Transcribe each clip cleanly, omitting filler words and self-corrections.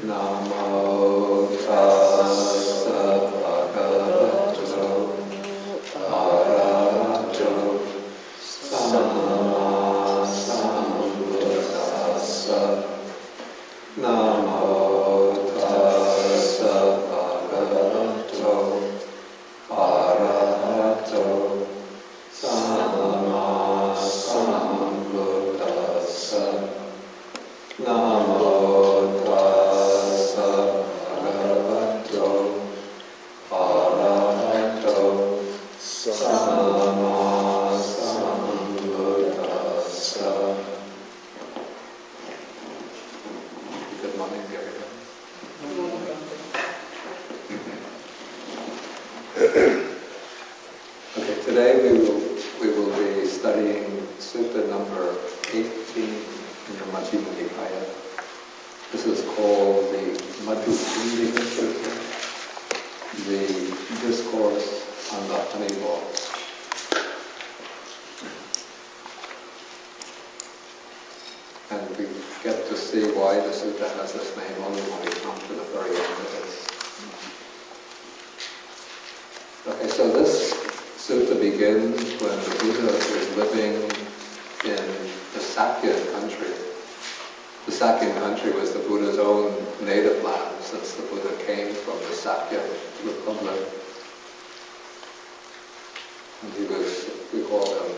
Namo tassa bhagavato arahato samma sambuddhassa. Namo tassa bhagavato arahato samma sambuddhassa. Namo tassa bhagavato arahato samma sambuddhassa. Good morning, everyone. Okay, today we will be studying Sutta number 18 in the Madhupindika. This is called the Madhupindika Sutta, the discourse on the Honeyball. And we get to see why the sutta has this name only when we come to the very end of it. Okay, so this sutta begins when the Buddha was living in the Sakya country. The Sakya country was the Buddha's own native land, since the Buddha came from the Sakya Republic. And he was, we call him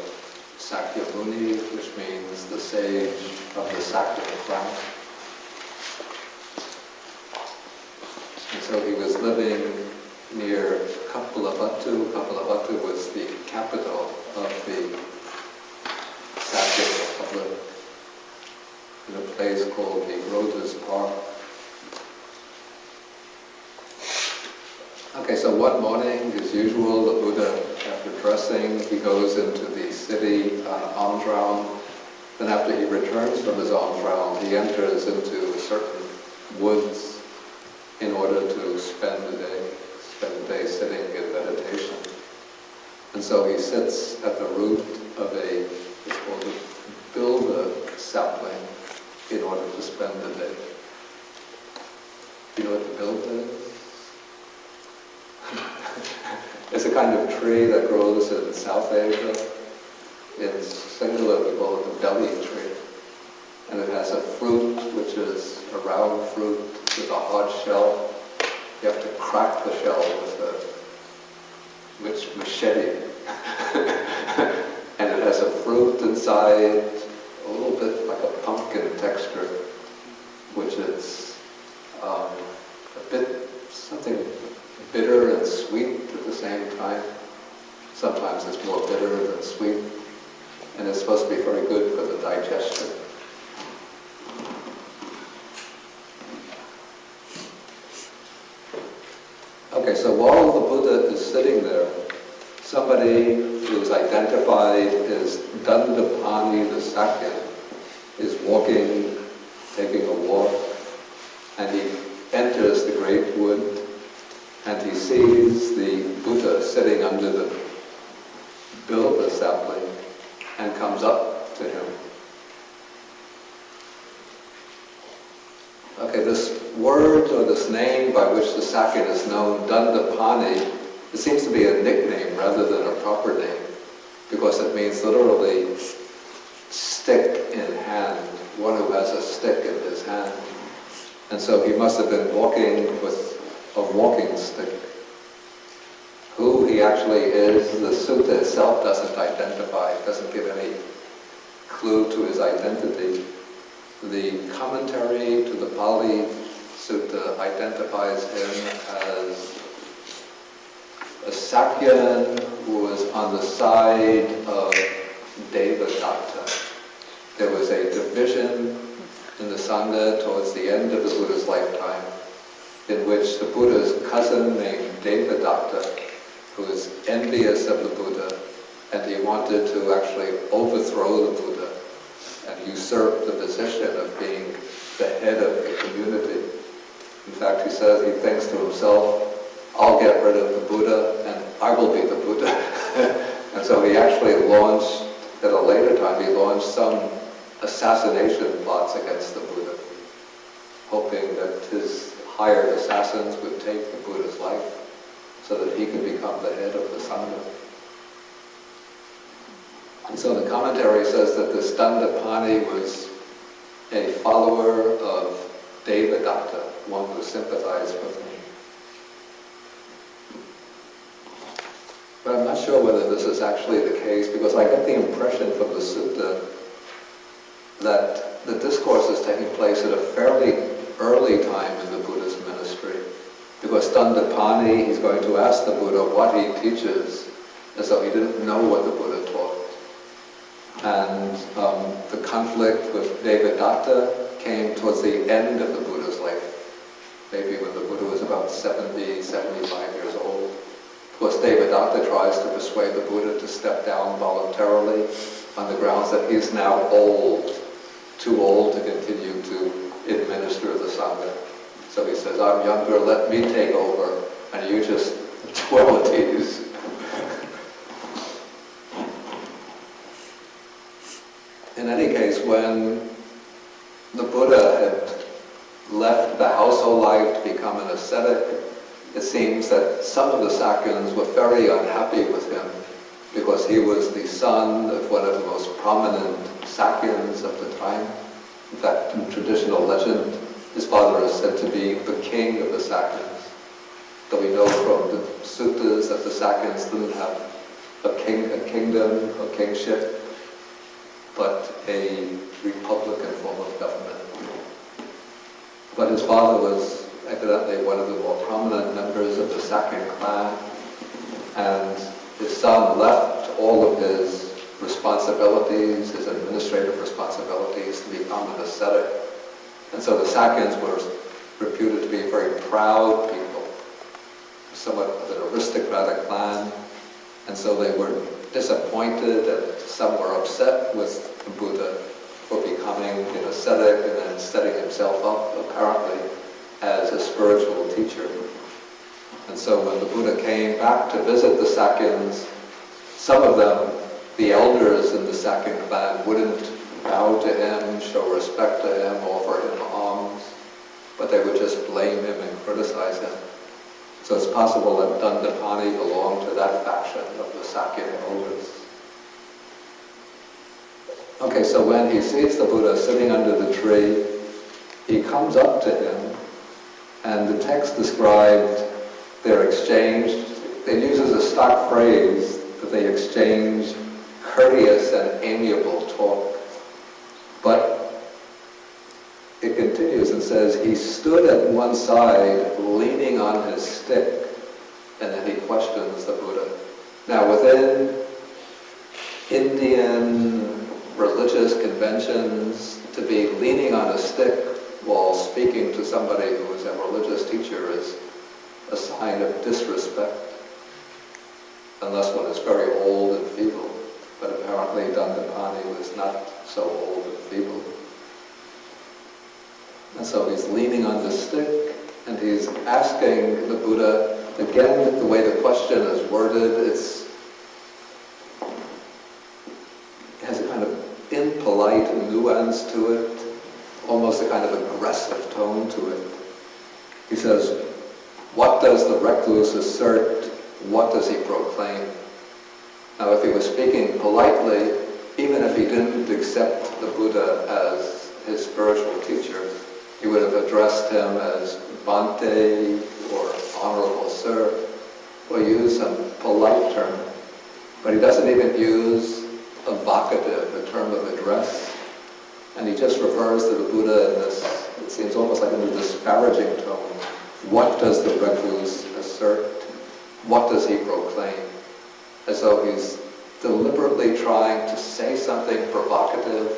Sakya Muni, which means the sage of the Sakya clan. And so he was living near Kapilavatthu. Kapilavatthu was the capital of the Sakya Republic, in a place called the Rhodas Park. Okay, so one morning, as usual, the Buddha, after dressing, he goes into the city on alms round. Then after he returns from his alms round, he enters into certain woods in order to spend the day sitting in meditation. And so he sits at the root of it's called a bilva sapling, in order to spend the day. You know what the bilva is? It's a kind of tree that grows in South Asia. In singular we call it the belly tree. And it has a fruit which is a round fruit with a hard shell. You have to crack the shell with a machete. And it has a fruit inside, a little bit like a pumpkin texture, which is a bit something bitter and sweet at the same time. Sometimes it's more bitter than sweet, and it's supposed to be very good for the digestion. Okay, so while the Buddha is sitting there, somebody who is identified as Dandapani the Sakya is walking, taking a walk, and he enters the great wood, and he sees the Buddha sitting under the bilva sapling and comes up to him. Okay, this word or this name by which the Sakya is known, Dandapani, it seems to be a nickname rather than a proper name, because it means literally stick in hand, one who has a stick in his hand. And so he must have been walking with a walking stick. Who he actually is, the sutta itself doesn't identify, it doesn't give any clue to his identity. The commentary to the Pali Sutta identifies him as a Sakyan who was on the side of Devadatta. There was a division in the Sangha towards the end of the Buddha's lifetime, in which the Buddha's cousin named Devadatta, who was envious of the Buddha, and he wanted to actually overthrow the Buddha and usurp the position of being the head of the community. In fact, he says, he thinks to himself, I'll get rid of the Buddha and I will be the Buddha. And so he actually launched, at a later time, he launched some assassination plots against the Buddha. hoping that his hired assassins would take the Buddha's life so that he could become the head of the Sangha. And so the commentary says that this Dandapani was a follower of Devadatta, one who sympathized with him. But I'm not sure whether this is actually the case, because I get the impression from the sutta that the discourse is taking place at a fairly early time in the Buddha's ministry. Because Dandapani, he's going to ask the Buddha what he teaches, as though he didn't know what the Buddha taught. And the conflict with Devadatta came towards the end of the Buddha's life, maybe when the Buddha was about 70, 75 years old. Of course, Devadatta tries to persuade the Buddha to step down voluntarily on the grounds that he's now old, too old to continue to administer the Sangha. So he says, I'm younger, let me take over, and you just twirl tees. In any case, when the Buddha had left the household life to become an ascetic, it seems that some of the Sakyans were very unhappy with him because he was the son of one of the most prominent Sakyans of the time. In fact, in traditional legend, his father is said to be the king of the Sakyans. Though we know from the suttas that the Sakyans didn't have a kingdom, a kingship, but a republican form of government. But his father was evidently one of the more prominent members of the Sakyan clan, and his son left all of his responsibilities, his administrative responsibilities, to become an ascetic. And so the Sakyans were reputed to be very proud people, somewhat of an aristocratic clan, and so they were disappointed and some were upset with the Buddha for becoming an ascetic and then setting himself up, apparently, as a spiritual teacher. And so when the Buddha came back to visit the Sakyans, some of them, the elders in the Sakyan clan, wouldn't bow to him, show respect to him, offer him alms, but they would just blame him and criticize him. So it's possible that Dandapani belonged to that faction of the Sakyan elders. Okay, so when he sees the Buddha sitting under the tree, he comes up to him, and the text described their exchange. It uses a stock phrase that they exchanged courteous and amiable talk. But it continues and says, he stood at one side leaning on his stick, and then he questions the Buddha. Now within Indian religious conventions, to be leaning on a stick while speaking to somebody who is a religious teacher is a sign of disrespect, unless one is very old and feeble. But apparently Dandapani was not so old and feeble. And so he's leaning on the stick, and he's asking the Buddha, again, the way the question is worded, it has a kind of impolite nuance to it, almost a kind of aggressive tone to it. He says, what does the recluse assert? What does he proclaim? Now, if he was speaking politely, even if he didn't accept the Buddha as his spiritual teacher, he would have addressed him as Bhante or Honorable Sir, or use some polite term. But he doesn't even use a vocative, a term of address. And he just refers to the Buddha in this, it seems almost like in a disparaging tone. What does the recluse assert? What does he proclaim? As though he's deliberately trying to say something provocative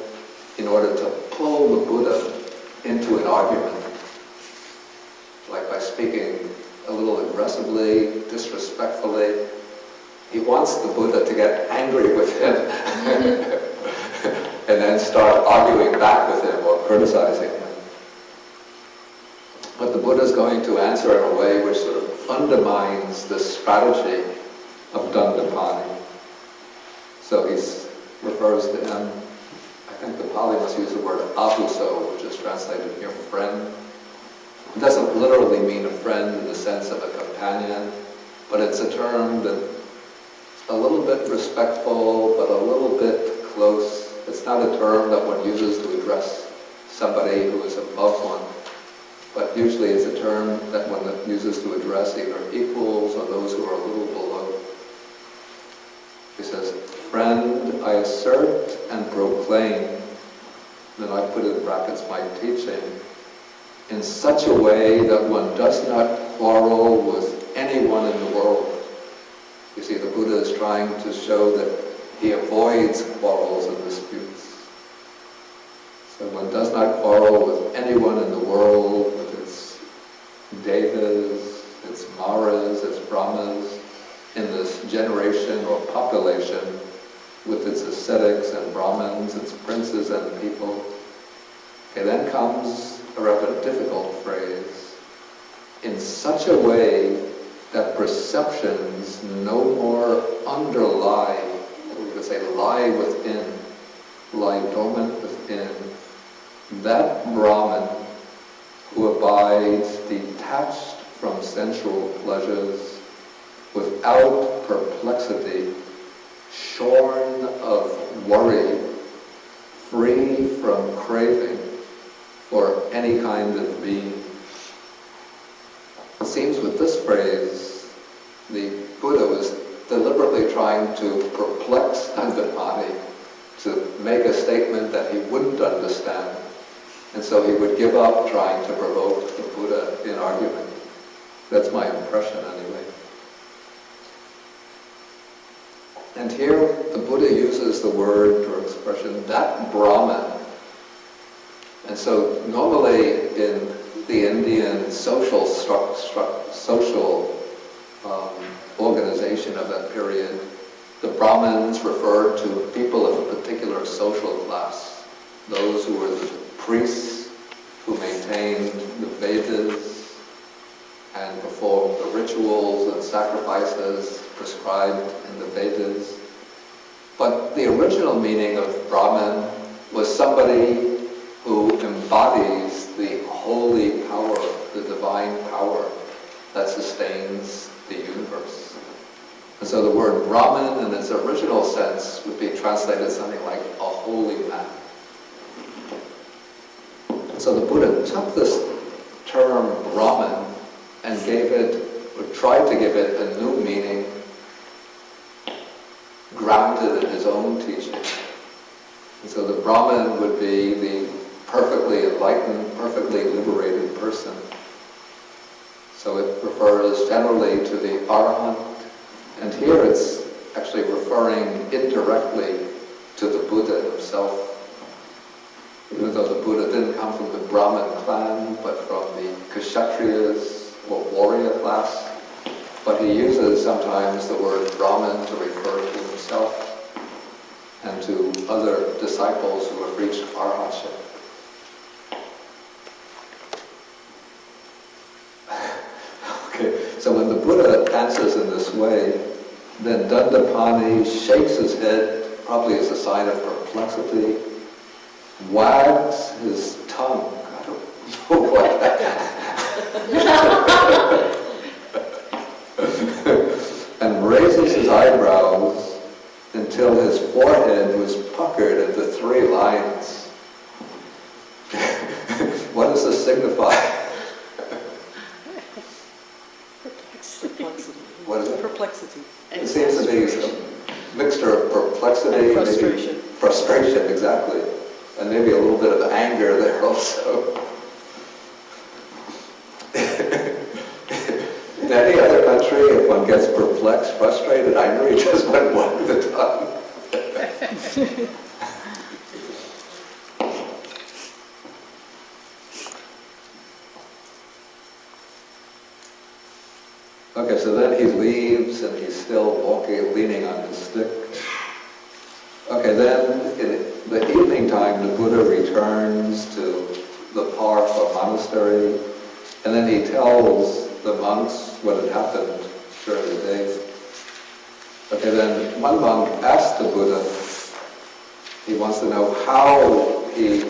in order to pull the Buddha into an argument. Like by speaking a little aggressively, disrespectfully. He wants the Buddha to get angry with him and then start arguing back with him or criticizing him. But the Buddha is going to answer in a way which sort of undermines the strategy of Dandapani. So he refers to him, I think the Pali must use the word abuso, which is translated here friend. It doesn't literally mean a friend in the sense of a companion, but it's a term that's a little bit respectful, but a little bit close. It's not a term that one uses to address somebody who is above one, but usually it's a term that one uses to address either equals or those who are a little below. He says, "Friend, I assert and proclaim," then I put in brackets my teaching, "in such a way that one does not quarrel with anyone in the world." You see, the Buddha is trying to show that he avoids quarrels and disputes. So one does not quarrel with anyone in the world, with its devas, its maras, its brahmas, in this generation or population, with its ascetics and brahmins, its princes and people. Okay, then comes a rather difficult phrase. "In such a way that perceptions no more underlie," or we could say lie within, lie dormant within, "that Brahman who abides detached from sensual pleasures, without perplexity, shorn of worry, free from craving for any kind of being." It seems with this phrase, the Buddha was deliberately trying to perplex Dandapani, to make a statement that he wouldn't understand, and so he would give up trying to provoke the Buddha in argument. That's my impression anyway. And here the Buddha uses the word or expression, "that Brahman." And so normally in the Indian social organization of that period, the Brahmins referred to people of a particular social class. Those who were the priests who maintained the Vedas and performed the rituals and sacrifices prescribed in the Vedas. But the original meaning of Brahman was somebody who embodies the holy power, the divine power that sustains the universe. And so the word Brahman in its original sense would be translated something like a holy man. And so the Buddha took this term Brahman and gave it, or tried to give it, a new meaning grounded in his own teaching. And so the Brahman would be the perfectly enlightened, perfectly liberated person. So it refers generally to the Arahant, and here it's actually referring indirectly to the Buddha himself. Even though the Buddha didn't come from the Brahmin clan, but from the Kshatriyas, or warrior class, but he uses sometimes the word Brahmin to refer to himself and to other disciples who have reached arhatship. Okay, so when the Buddha answers in this way, then Dandapani shakes his head, probably as a sign of perplexity, wags his tongue. I don't know what and raises his eyebrows until his forehead was puckered into 3 lines. What does this signify? Perplexity. What is it? Perplexity. It seems to be a mixture of perplexity and frustration. Maybe frustration, exactly. And maybe a little bit of anger there also. In any other country, if one gets perplexed, frustrated, angry, just went one at a time. Okay, so then he leaves and he's still walking, leaning on his stick. Okay, then in the evening time, the Buddha returns to the park or monastery, and then he tells the monks what had happened during the day. Okay, then one monk asked the Buddha, he wants to know how he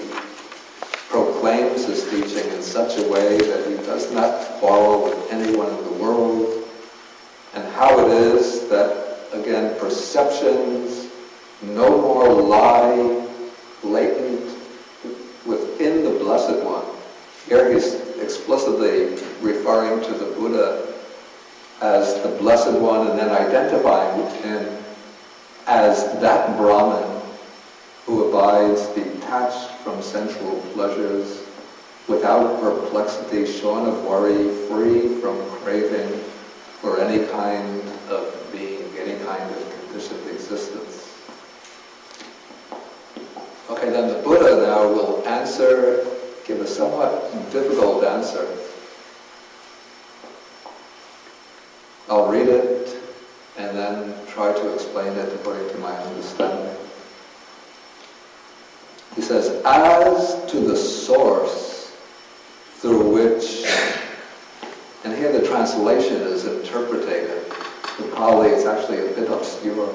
proclaimed frames his teaching in such a way that he does not quarrel with anyone in the world, and how it is that, again, perceptions no more lie latent within the Blessed One. Here he's explicitly referring to the Buddha as the Blessed One and then identifying him as that Brahman who abides detached from sensual pleasures, without perplexity, shorn of worry, free from craving for any kind of being, any kind of conditioned existence. Okay, then the Buddha now will answer, give a somewhat difficult answer. I'll read it and then try to explain it according to my understanding. He says, as to the source through which, and here the translation is interpretative. In Pali it's actually a bit obscure.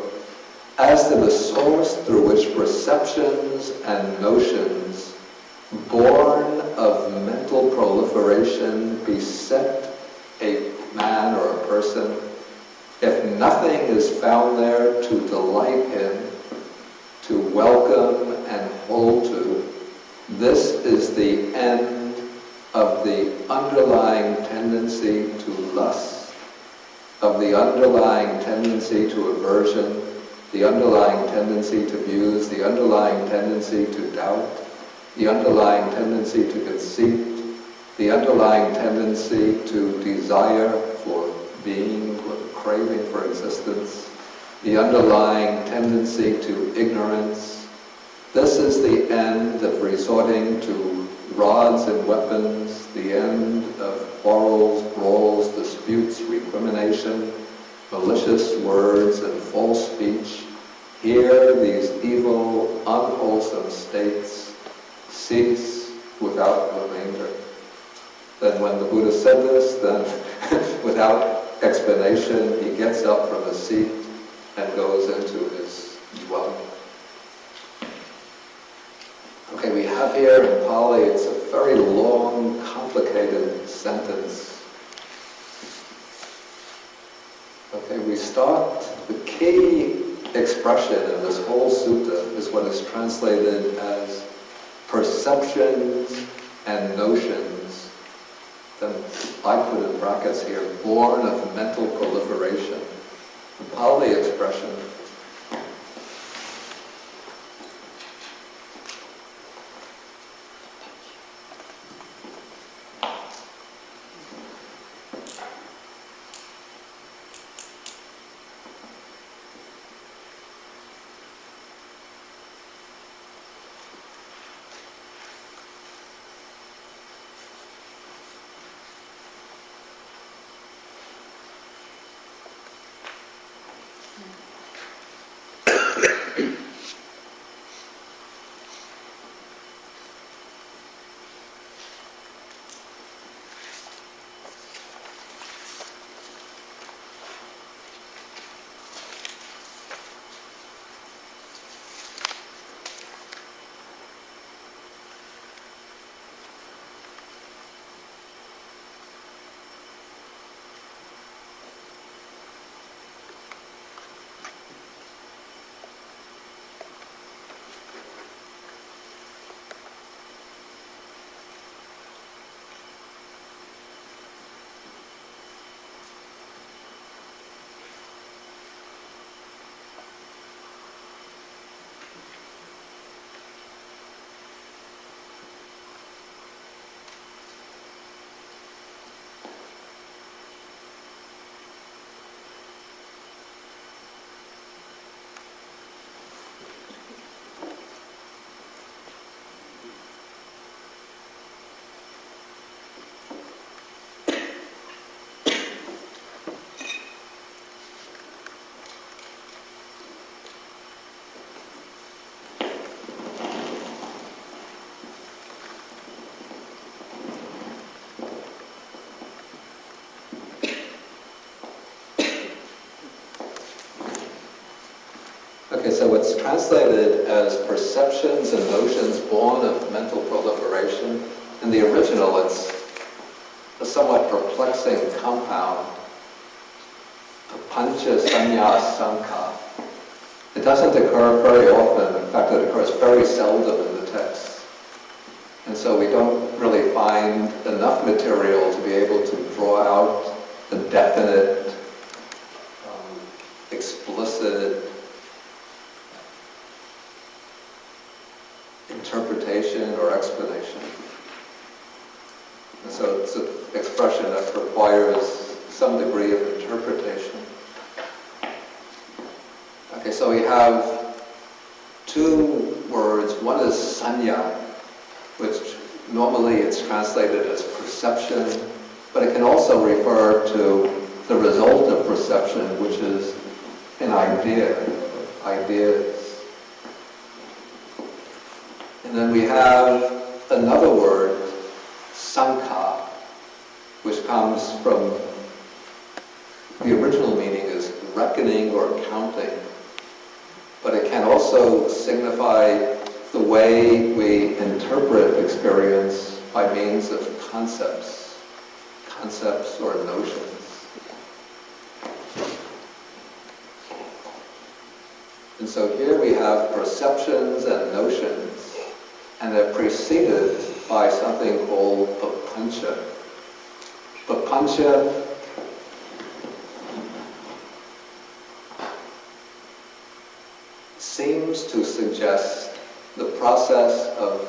As to the source through which perceptions and notions born of mental proliferation beset a man or a person, if nothing is found there to delight in, to welcome and hold to, this is the end of the underlying tendency to lust, of the underlying tendency to aversion, the underlying tendency to views, the underlying tendency to doubt, the underlying tendency to conceit, the underlying tendency to desire for being, or craving for existence, the underlying tendency to ignorance. This is the end of resorting to rods and weapons, the end of quarrels, brawls, disputes, recrimination, malicious words, and false speech. Here, these evil, unwholesome states cease without remainder. Then when the Buddha said this, then without explanation, he gets up from his seat and goes into his dwelling. Okay, we have here in Pali, it's a very long, complicated sentence. Okay, we start, the key expression in this whole sutta is what is translated as perceptions and notions. Then I put in brackets here, born of mental proliferation. The Pali expression. Okay, so it's translated as perceptions and notions born of mental proliferation. In the original, it's a somewhat perplexing compound, papancha sanya sankha. It doesn't occur very often. In fact, it occurs very seldom in the text. And so we don't really find enough material to be able to draw out a definite, explicit interpretation or explanation. And so it's an expression that requires some degree of interpretation. Okay, so we have two words. One is sanya, which normally it's translated as perception, but it can also refer to the result of perception, which is an idea, ideas. And then we have another word, sankha, which comes from, the original meaning is reckoning or counting, but it can also signify the way we interpret experience by means of concepts or notions. And so here we have perceptions and notions, and they're preceded by something called papancha. Papancha seems to suggest the process of,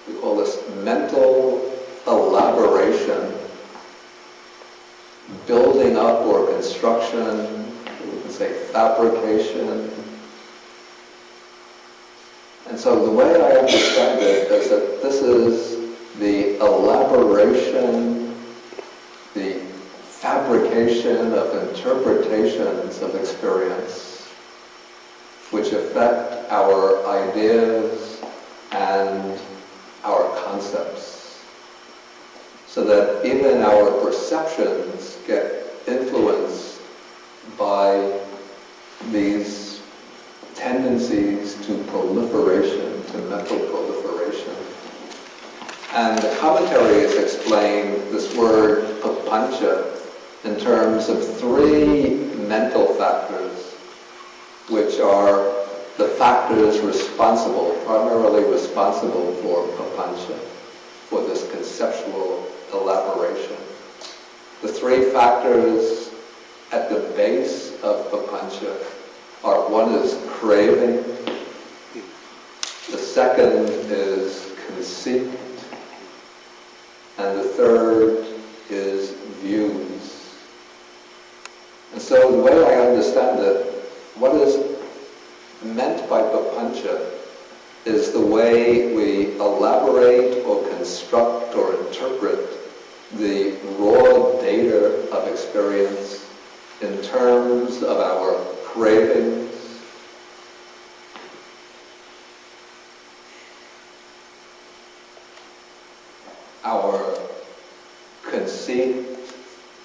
we call this mental elaboration, building up or construction, we can say fabrication. And so the way I understand it is that this is the elaboration, the fabrication of interpretations of experience, which affect our ideas and our concepts, so that even our perceptions get influenced by these tendencies to proliferation, to mental proliferation. And the commentaries explain this word papancha in terms of three mental factors, which are the factors primarily responsible for papancha, for this conceptual elaboration. The three factors at the base of papancha are, one is craving, the second is conceit, and the third is views. And so the way I understand it, what is meant by papancha is the way we elaborate or construct or interpret the raw data of experience in terms of our cravings, our conceit,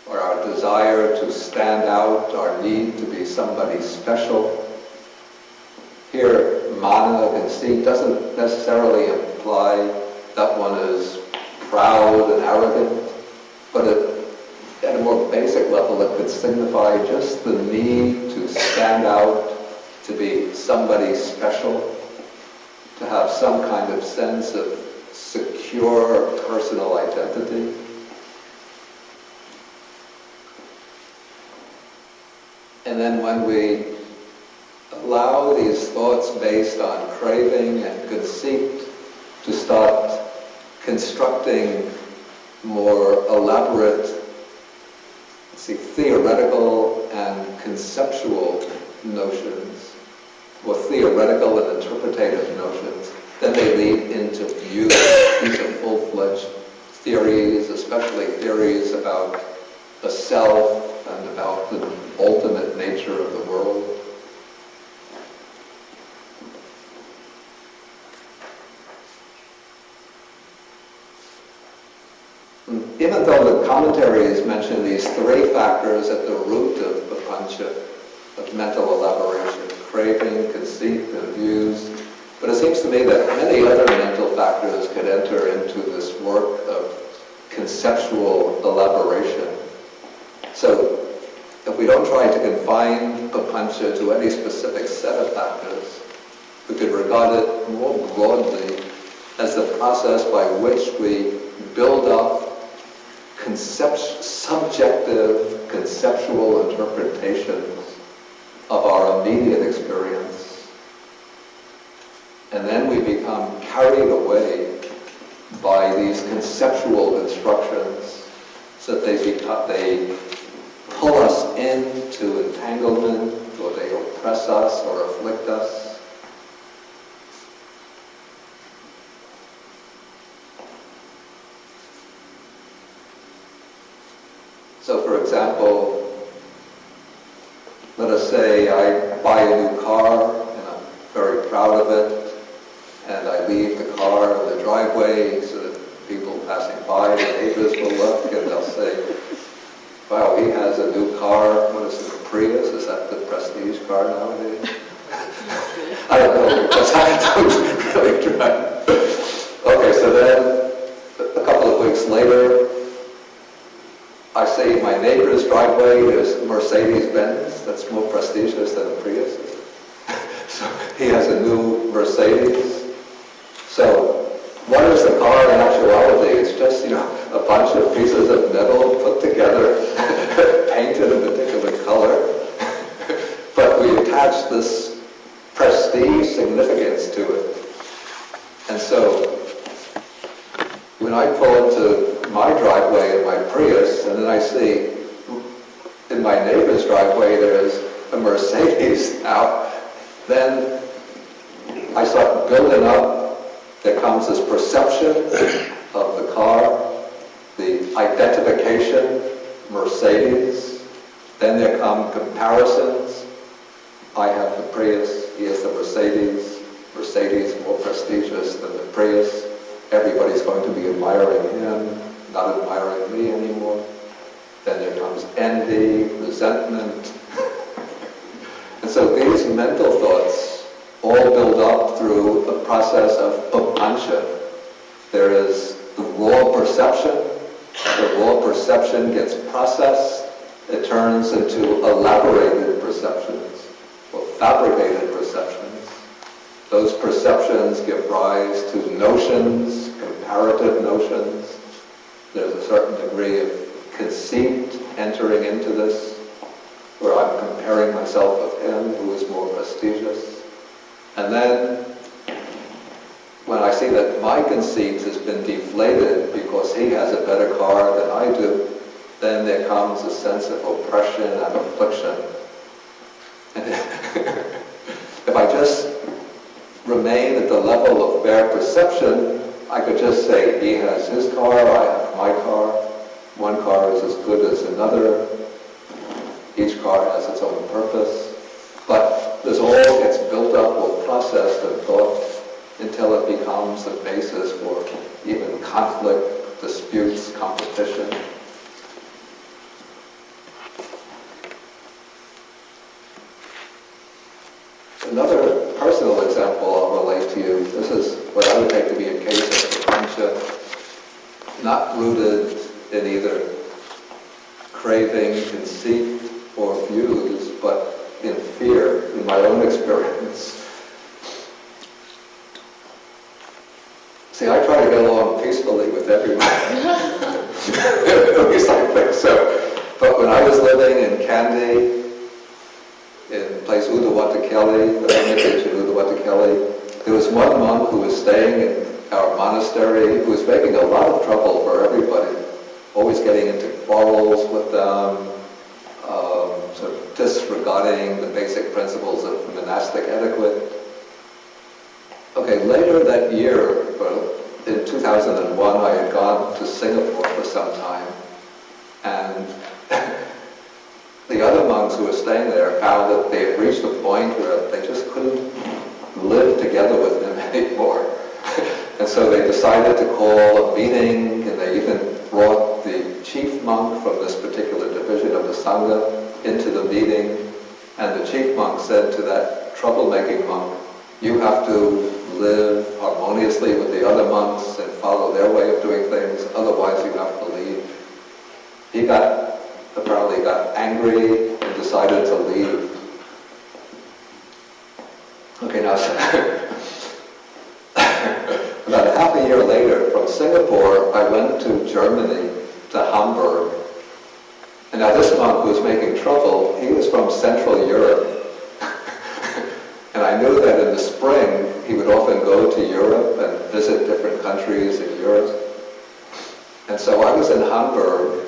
or our desire to stand out, our need to be somebody special. Here, mana, conceit, doesn't necessarily imply that one is proud and arrogant, but at a more basic level, it could signify just the need to stand out, to be somebody special, to have some kind of sense of secure personal identity. And then when we allow these thoughts based on craving and conceit to start constructing more elaborate, theoretical and conceptual notions, or theoretical and interpretative notions, then they lead into views. These are full-fledged theories, especially theories about the self and about the ultimate nature of the world. Even though the commentaries mention these three factors at the root of papancha, of mental elaboration, craving, conceit, and views, But it seems to me that many other mental factors could enter into this work of conceptual elaboration. So if we don't try to confine papancha to any specific set of factors, we could regard it more broadly as the process by which we build up subjective conceptual interpretations of our immediate experience. And then we become carried away by these conceptual instructions so that they pull us into entanglement, or they oppress us or afflict us. So for example, let us say I buy a new car and I'm very proud of it, and I leave the car in the driveway so that people passing by, the neighbors will look and they'll say, wow, he has a new car. What is it, a Prius? Is that the prestige car nowadays? I don't know, because I don't really drive. Okay, so then a couple of weeks later, I see my neighbor's driveway, there's a Mercedes-Benz that's more prestigious than a Prius. So he has a new Mercedes. So what is the car in actuality? It's just, a bunch of pieces of metal put together, painted a particular color. But we attach this prestige significance to it. And so when I pull into my driveway in my Prius, and then I see in my neighbor's driveway there's a Mercedes now, then I start building up. There comes this perception of the car, the identification, Mercedes. Then there come comparisons. I have the Prius, he has the Mercedes. Mercedes more prestigious than the Prius. Everybody's going to be admiring him, not admiring me anymore. Then there comes envy, resentment. And so these mental thoughts all build up through a process of papancha. There is the raw perception. The raw perception gets processed. It turns into elaborated perceptions, or fabricated perceptions. Those perceptions give rise to notions, comparative notions. There's a certain degree of conceit entering into this, where I'm comparing myself with him who is more prestigious. And then, when I see that my conceit has been deflated because he has a better car than I do, then there comes a sense of oppression and affliction. And if I just remain at the level of bare perception, I could just say, he has his car, I have my car. One car is as good as another. Each car has its own purpose. But this all gets built up or processed and thought until it becomes the basis for even conflict, disputes, competition. Another personal example I'll relate to you. This is what I would take to be a case of papancha, not rooted in either craving, conceit, or views, but in fear, in my own experience. See, I try to get along peacefully with everyone. At least I think so. But when I was living in Kandy, in a place Udawatakeli, the hermitage in Udawatakeli, there was one monk who was staying in our monastery who was making a lot of trouble for everybody, always getting into quarrels with them, sort of disregarding the basic principles of monastic etiquette. Okay, later that year, in 2001, I had gone to Singapore for some time, and the other monks who were staying there found that they had reached a point where they just couldn't live together with him anymore. And so they decided to call a meeting, and they even brought the chief monk from this particular division of the Sangha into the meeting. And the chief monk said to that troublemaking monk, "You have to live harmoniously with the other monks and follow their way of doing things, otherwise you have to leave. He apparently got angry and decided to leave. Okay, now, about half a year later, from Singapore, I went to Germany, to Hamburg. And now this monk who was making trouble, he was from Central Europe. And I knew that in the spring, he would often go to Europe and visit different countries in Europe. And so I was in Hamburg,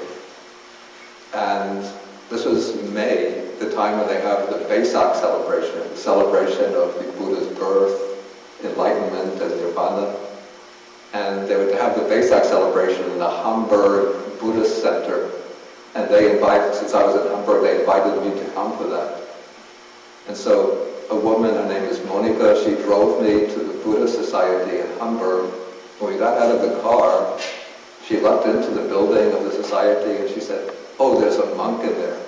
and this was May, the time when they have the Vesak celebration, the celebration of the Buddha's birth, enlightenment, and nirvana. And they would have the Vesak celebration in the Hamburg Buddhist Center. And they invited, since I was in Hamburg, they invited me to come for that. And so a woman, her name is Monica, she drove me to the Buddha Society in Hamburg. When we got out of the car, she looked into the building of the society and she said, "Oh, there's a monk in there."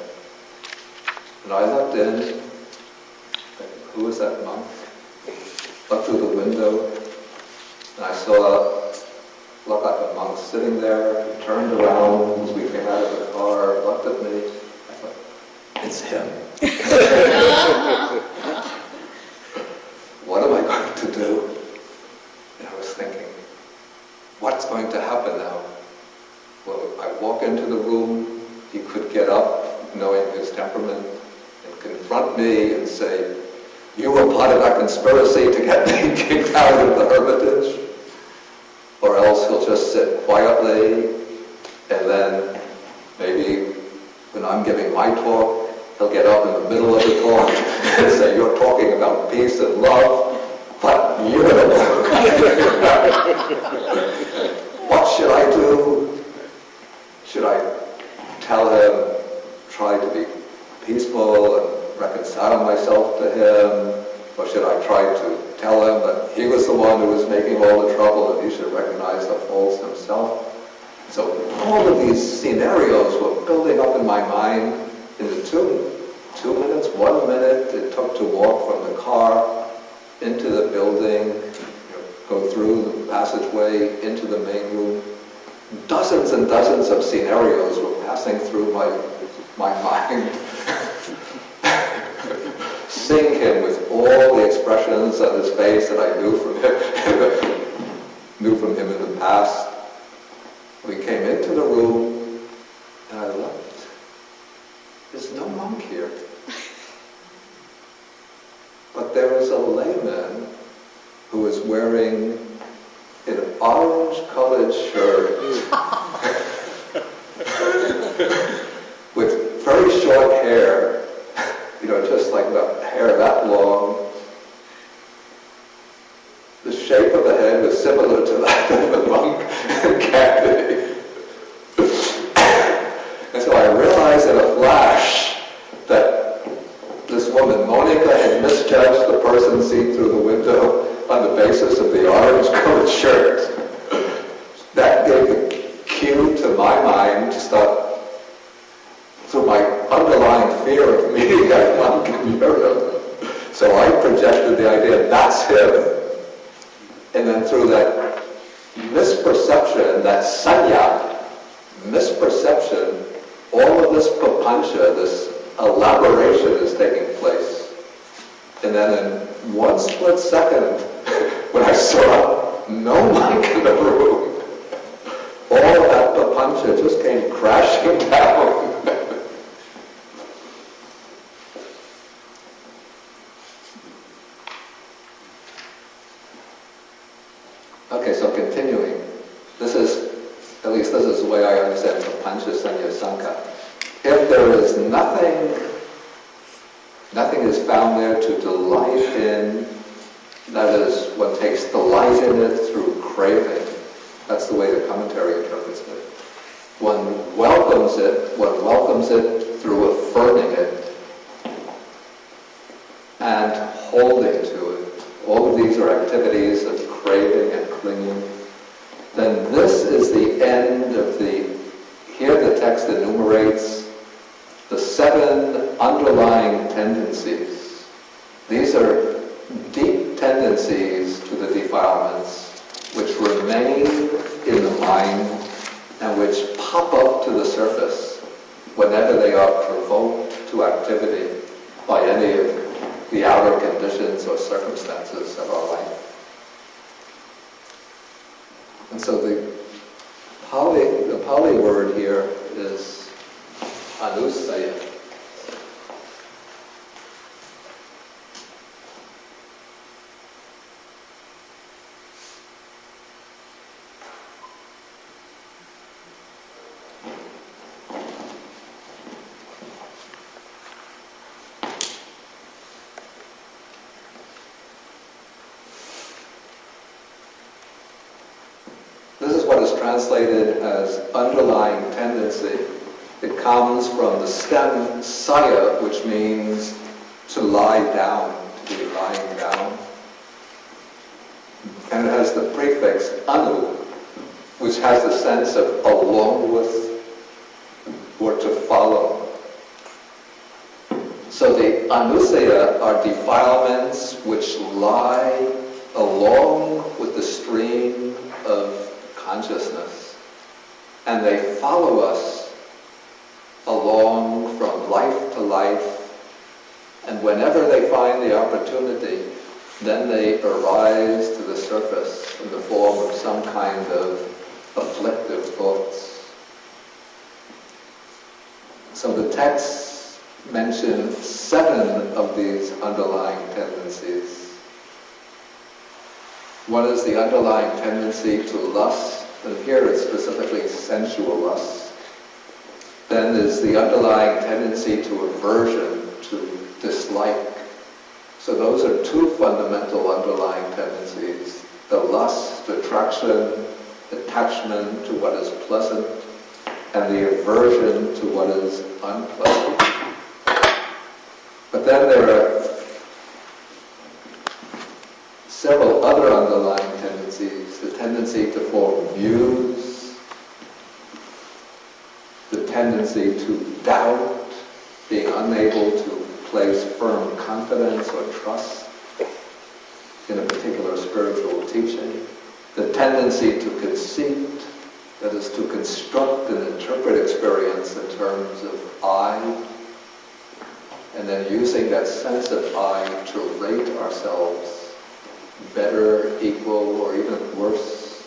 And I looked in, who is that monk? Looked through the window, and I saw, looked like a monk sitting there. He turned around as we came out of the car, looked at me. I thought, it's him. What am I going to do? And I was thinking, what's going to happen now? Well, I walk into the room, he could get up, knowing his temperament, and confront me and say, "You were part of that conspiracy to get me kicked out of the hermitage." Or else he'll just sit quietly, and then maybe when I'm giving my talk, he'll get up in the middle of the talk and say, "You're talking about peace and love, but you're the What should I do? Should I tell him, try to be peaceful and reconcile myself to him? Or should I try to tell him that he was the one who was making all the trouble and he should recognize the faults himself?" So all of these scenarios were building up in my mind in the 2 minutes, 1 minute it took to walk from the car into the building, go through the passageway into the main room. Dozens and dozens of scenarios were passing through my mind. Seeing him with all the expressions on his face that I knew from him in the past. We came into the room, and I looked. There's no monk here. But there was a layman who was wearing an orange-colored shirt with very short hair, just like the hair that long. The shape of the head was similar to that of the monk in Candy. And so I realized in a flash that this woman, Monica, had misjudged the person seen through the window on the basis of the orange-colored shirt. That gave the cue to my mind to start, through my underlying fear of meeting that monk in Europe. So I projected the idea, that's him. And then through that misperception, that sanya, misperception, all of this papancha, this elaboration is taking place. And then in one split second, when I saw no monk in the room, all of that papancha just came crashing down. Okay, so continuing. This is the way I understand papancha sanya sankha. If there is nothing is found there to delight in, that is, one takes delight in it through craving. That's the way the commentary interprets it. One welcomes it through affirming it and holding to it. All of these are activities of craving and clinging. Then this is the end of here the text enumerates the 7 underlying tendencies. These are deep tendencies to the defilements which remain in the mind and which pop up to the surface whenever they are provoked to activity by any of the outer conditions or circumstances of our life. And so the Pali word here is anusaya. This is what is translated as underlying tendency. It comes from the stem saya, which means to lie down, to be lying down. And it has the prefix anu, which has the sense of along with or to follow. So the anusaya are defilements which lie along with the stream of consciousness, and they follow us along from life to life, and whenever they find the opportunity, then they arise to the surface in the form of some kind of afflictive thoughts. So the texts mention 7 of these underlying tendencies. One is the underlying tendency to lust, and here it's specifically sensual lust. Then there's the underlying tendency to aversion, to dislike. So those are 2 fundamental underlying tendencies: the lust, attraction, attachment to what is pleasant, and the aversion to what is unpleasant. But then there are several other underlying tendencies: the tendency to form views, the tendency to doubt, being unable to place firm confidence or trust in a particular spiritual teaching, the tendency to conceit, that is to construct and interpret experience in terms of I, and then using that sense of I to rate ourselves better, equal, or even worse.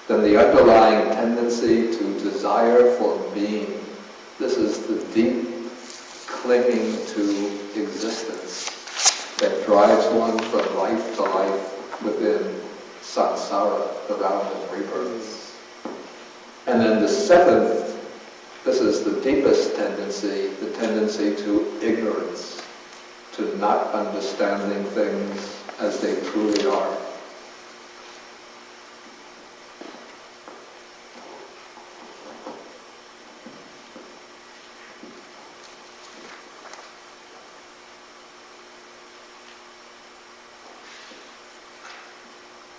Then the underlying tendency to desire for being. This is the deep clinging to existence that drives one from life to life within samsara, the round of rebirths. And then the 7th, this is the deepest tendency, the tendency to ignorance, to not understanding things as they truly are.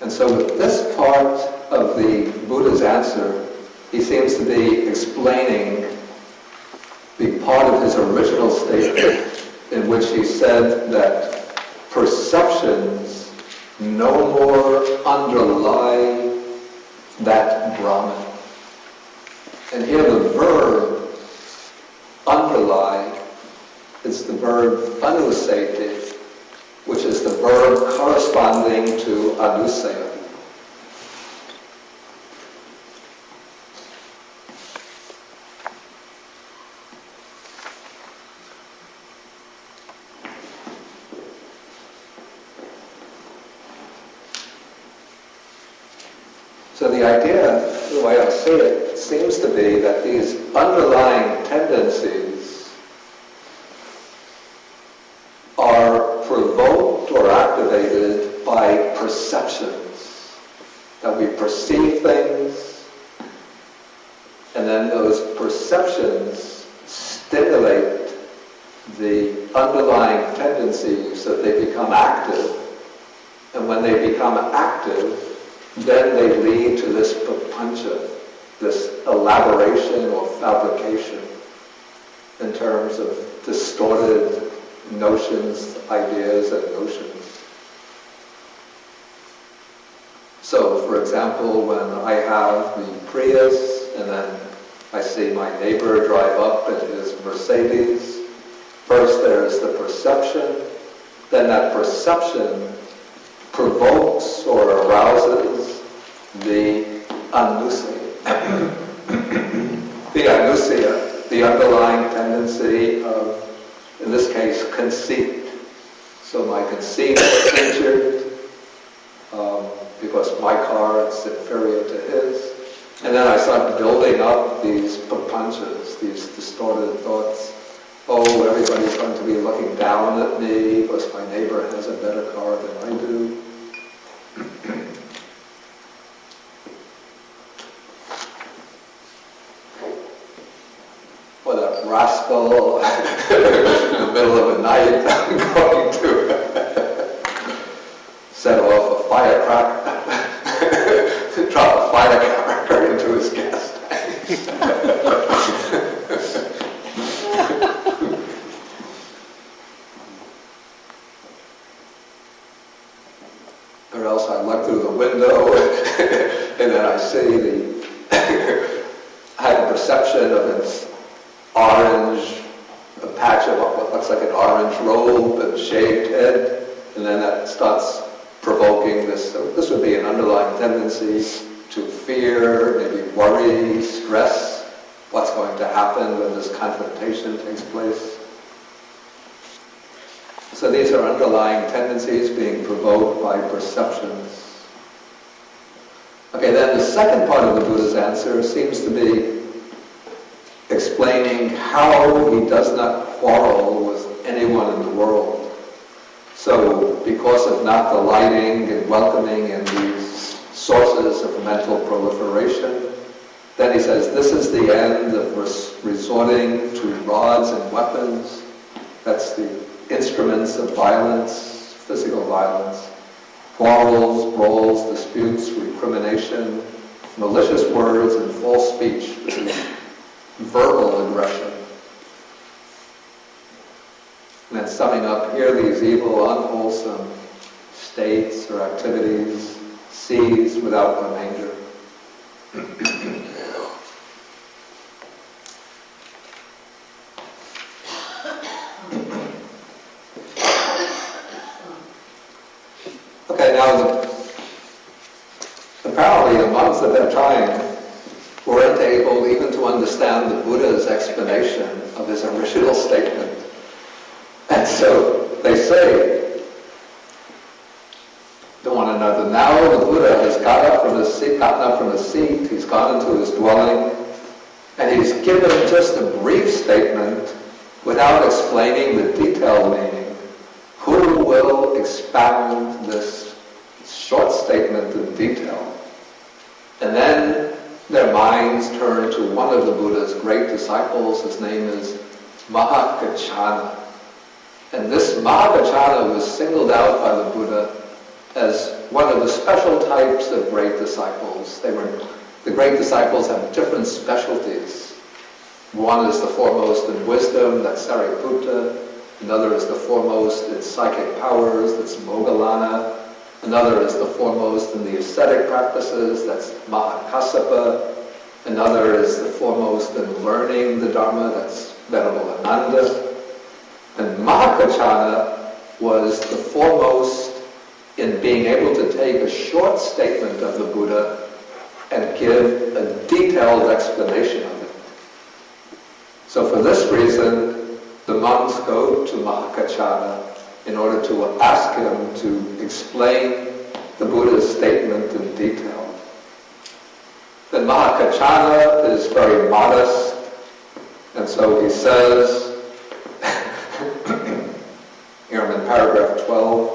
And so with this part of the Buddha's answer, he seems to be explaining the part of his original statement in which he said that perceptions no more underlie that Brahman. And here the verb underlie is the verb anusate, which is the verb corresponding to anusaya. So the idea, the way I see it, seems to be that these underlying tendencies are provoked or activated by perceptions, that we perceive things, and then those perceptions stimulate the underlying tendencies so that they become active, and when they become active, then they lead to this prapancha, this elaboration or fabrication in terms of distorted notions, ideas, and notions. So, for example, when I have the Prius and then I see my neighbor drive up in his Mercedes, first there's the perception, then that perception provokes or arouses the anusia. The anusia, the underlying tendency of, in this case, conceit. So my conceit is injured because my car is inferior to his. And then I start building up these papanchas, these distorted thoughts. Oh, everybody's going to be looking down at me because my neighbor has a better car than I do. Or that rascal in the middle of the night going to set off a firecracker, drop a firecracker into his gas tank. Or else I look through the window and then I see I have a perception of this orange, a patch of what looks like an orange robe and shaved head, and then that starts provoking this. So this would be an underlying tendency to fear, maybe worry, stress, what's going to happen when this confrontation takes place. So these are underlying tendencies being provoked by perceptions. Okay, then the second part of the Buddha's answer seems to be explaining how he does not quarrel with anyone in the world. So, because of not delighting and welcoming in these sources of mental proliferation, then he says, this is the end of resorting to rods and weapons. That's the instruments of violence, physical violence, quarrels, brawls, disputes, recrimination, malicious words, and false speech. This is verbal aggression. And then summing up here, these evil, unwholesome states or activities cease without remainder. Okay, now apparently the monks at that time weren't able even to understand the Buddha's explanation of his original statement. And so they say to one another, now the Buddha has gotten up from his seat, he's gone into his dwelling, and he's given just a brief statement without explaining the detailed meaning. Who will expound this short statement in detail? And then their minds turn to one of the Buddha's great disciples. His name is Mahā Kaccāna. And this Mahā Kaccāna was singled out by the Buddha as one of the special types of great disciples. The great disciples have different specialties. One is the foremost in wisdom, that's Sariputta. Another is the foremost in psychic powers, that's Moggallana. Another is the foremost in the ascetic practices, that's Mahā Kaccāna. Another is the foremost in learning the Dharma, that's Venerable Ananda. And Mahā Kaccāna was the foremost in being able to take a short statement of the Buddha and give a detailed explanation of it. So for this reason, the monks go to Mahā Kaccāna in order to ask him to explain the Buddha's statement in detail. Then Mahā Kaccāna is very modest, and so he says, here I'm in paragraph 12,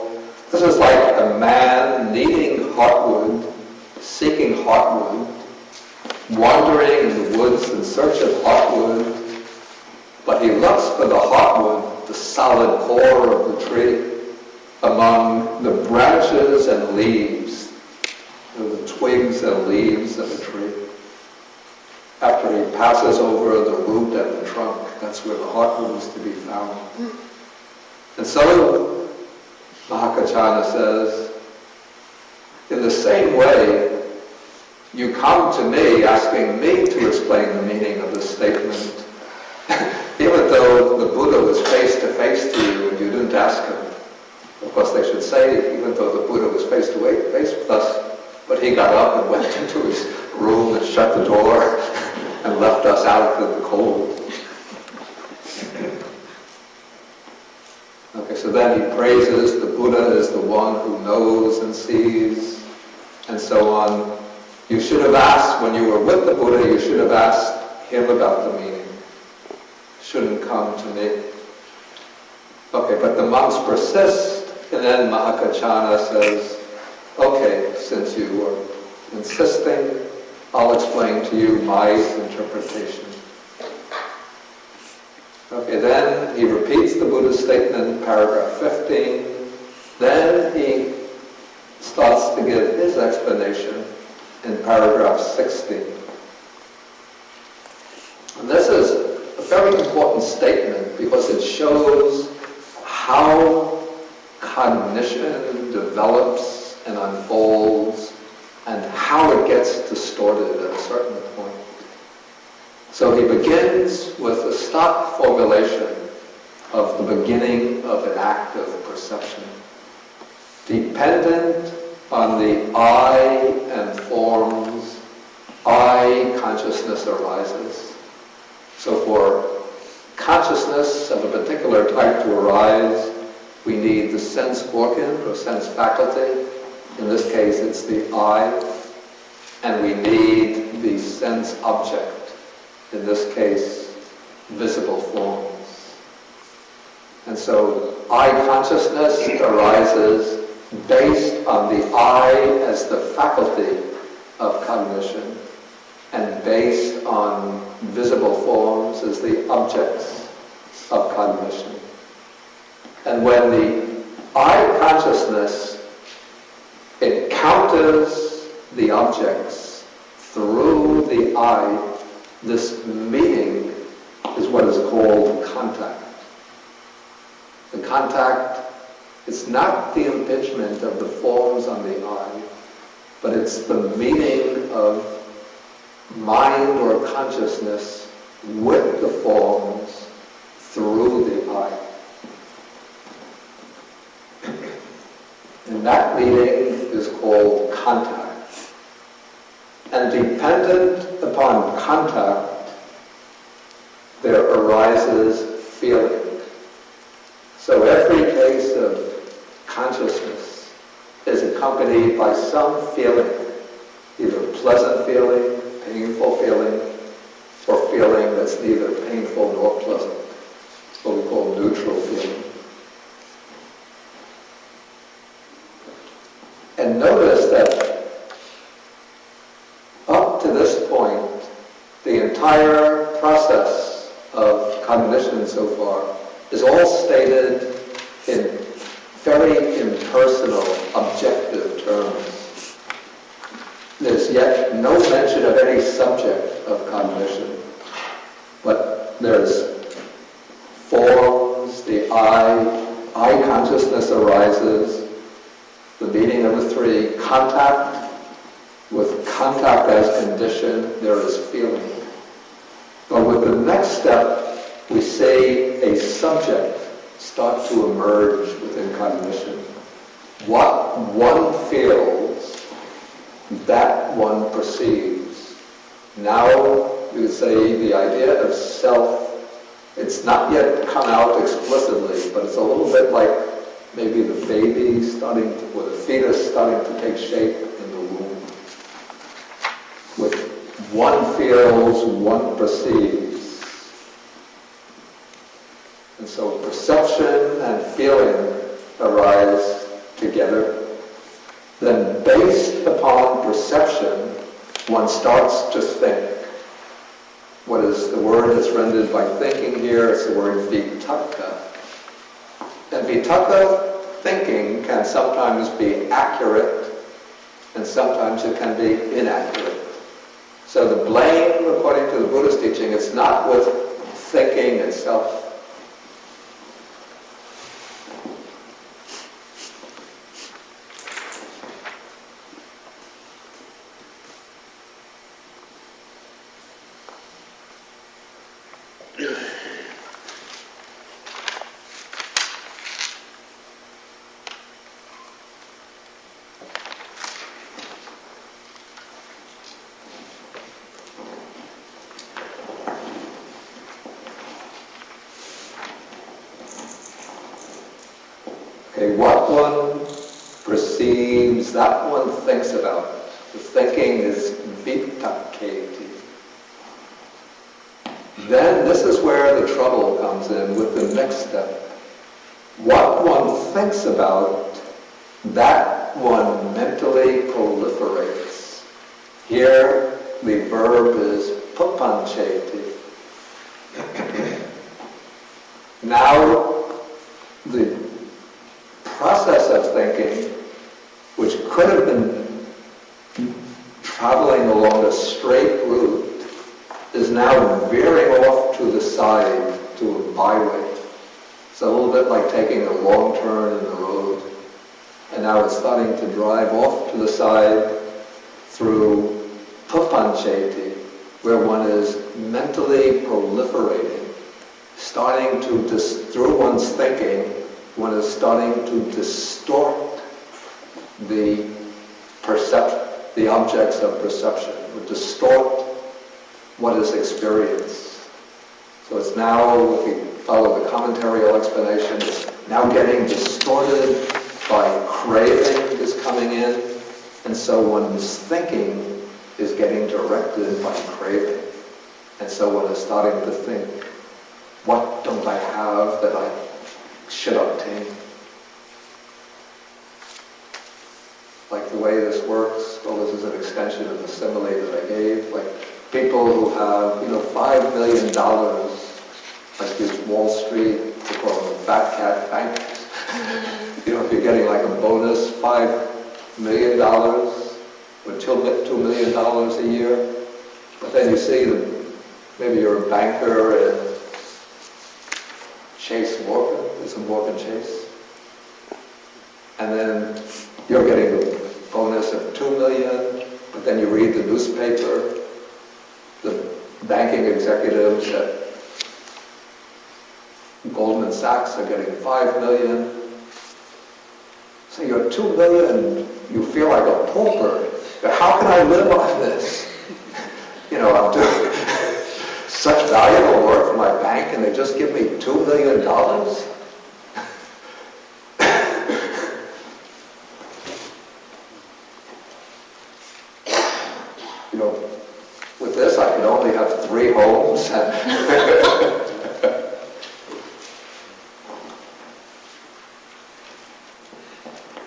this is like a man needing heartwood, seeking heartwood, wandering in the woods in search of heartwood, but he looks for the heartwood, the solid core of the tree, among the branches and leaves, the twigs and leaves of the tree. After he passes over the root and the trunk, that's where the heartwood is to be found. And so, Mahā Kaccāna says, in the the same way, you come to me asking me to explain the meaning of this statement, even though the Buddha was face to face to you and you didn't ask him. Of course, they should say, even though the Buddha was face to face with us, but he got up and went into his room and shut the door and left us out in the cold. Okay, so then he praises the Buddha as the one who knows and sees, and so on. You should have asked, when you were with the Buddha, you should have asked him about the meaning. Shouldn't come to me. Okay, but the monks persist, and then Mahā Kaccāna says, okay, since you are insisting, I'll explain to you my interpretation. Okay, then he repeats the Buddha's statement in paragraph 15. Then he starts to give his explanation in paragraph 16. And this is a very important statement because it shows how cognition develops and unfolds and how it gets distorted at a certain point. So he begins with a stock formulation of the beginning of an act of perception, dependent on the I and forms, I consciousness arises. So for consciousness of a particular type to arise, we need the sense organ or sense faculty. In this case, it's the I. And we need the sense object. In this case, visible forms. And so I consciousness arises based on the I as the faculty of cognition and based on visible forms as the objects of cognition. And when the I consciousness encounters the objects through the I, this meeting is what is called contact. The contact is not the impingement of the forms on the I, but it's the meeting of mind or consciousness with the forms through the I. And that meeting is called contact. And dependent upon contact, there arises feeling. So every case of consciousness is accompanied by some feeling, either pleasant feeling, painful feeling, or feeling that's neither painful nor pleasant, what we call neutral feeling. And notice that up to this point, the entire process of cognition so far is all stated in very impersonal, objective terms. There's yet no mention of any subject of cognition, but there's forms, the I consciousness arises, the meeting of the three, contact, with contact as condition, there is feeling. But with the next step, we see a subject start to emerge within cognition. What one feels, that one perceives. Now, you could say the idea of self, it's not yet come out explicitly, but it's a little bit like maybe the baby starting to, or the fetus starting to take shape in the womb. With one feels, one perceives. And so perception and feeling arise together. Then based upon perception, one starts to think. What is the word that's rendered by thinking here? It's the word vitakka. And vitakka, thinking, can sometimes be accurate and sometimes it can be inaccurate. So the blame, according to the Buddhist teaching, is not with thinking itself. Okay, what one perceives, that one thinks about. The thinking is vitaketi. Then this is where the trouble comes in with the next step. What one thinks about, that one mentally proliferates. Here the verb is papancheti. Now the process of thinking, which could have been traveling along a straight route, is now veering off to the side to a byway. It's a little bit like taking a long turn in the road. And now it's starting to drive off to the side through papancheti, where one is mentally proliferating, starting to, through one's thinking, one is starting to distort the objects of perception, or distort what is experienced. So it's now, if we follow the commentarial explanation, it's now getting distorted by craving is coming in, and so one's thinking is getting directed by craving. And so one is starting to think, what don't I have that I should obtain? Like the way this works, well, this is an extension of the simile that I gave, like people who have, $5 million, like these Wall Street, they call them fat cat bankers. If you're getting like a bonus, $5 million or $2 million a year, but then you see that maybe you're a banker in Chase Morgan, it's a Morgan Chase, and then you're getting a bonus of $2 million, but then you read the newspaper, the banking executives at Goldman Sachs are getting $5 million. So you're $2 million, you feel like a pauper. How can I live on this? I'm doing such valuable work for my bank and they just give me $2 million? With this I could only have 3 homes.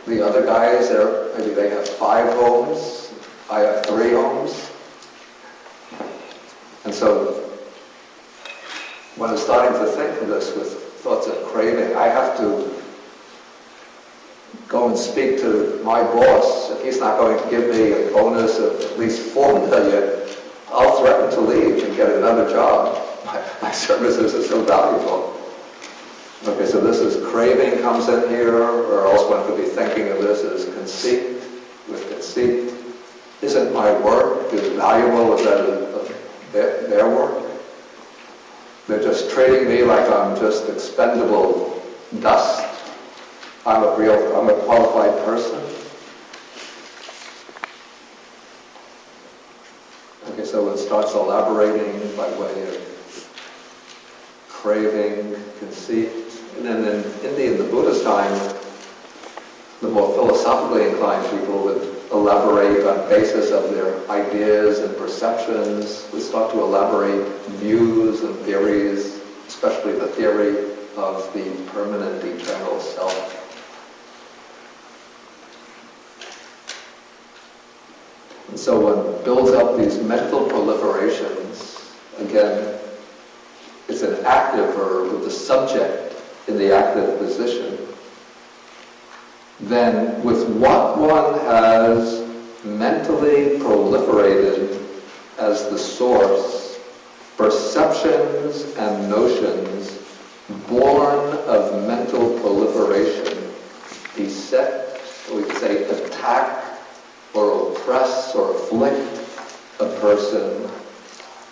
The other guys, maybe they have 5 homes. I have 3 homes. And so when I'm starting to think of this with thoughts of craving, I have to go and speak to my boss. If he's not going to give me a bonus of at least $4 million, I'll threaten to leave and get another job. My services are so valuable. Okay, so this is craving comes in here, or else one could be thinking of this as conceit. With conceit, isn't my work as valuable as their work? They're just treating me like I'm just expendable dust. I'm a qualified person. Okay, so it starts elaborating by way of craving, conceit. And then in the Buddha's time, the more philosophically inclined people would elaborate on basis of their ideas and perceptions, would start to elaborate views and theories, especially the theory of the permanent eternal self. And so one builds up these mental proliferations. Again, it's an active verb with the subject in the active position. Then, with what one has mentally proliferated as the source, perceptions and notions born of mental proliferation, beset, or we could say attack or oppress or afflict a person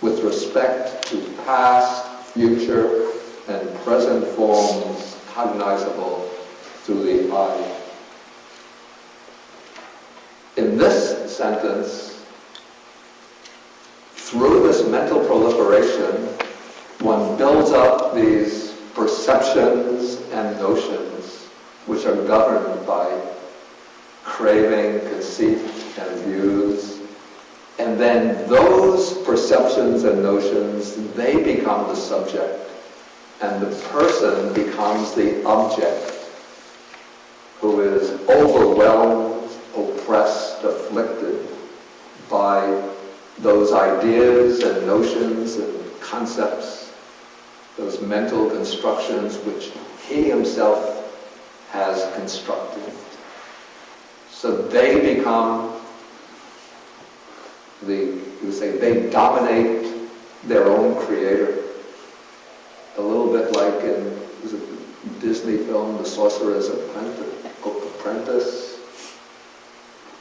with respect to past, future, and present forms cognizable through the eye. In this sentence, through this mental proliferation, one builds up these perceptions and notions which are governed by craving, conceit, and views. And then those perceptions and notions, they become the subject. And the person becomes the object, who is overwhelmed, oppressed, afflicted by those ideas and notions and concepts, those mental constructions which he himself has constructed. So they become they dominate their own creator. A little bit like in the Disney film, The Sorcerer's Apprentice.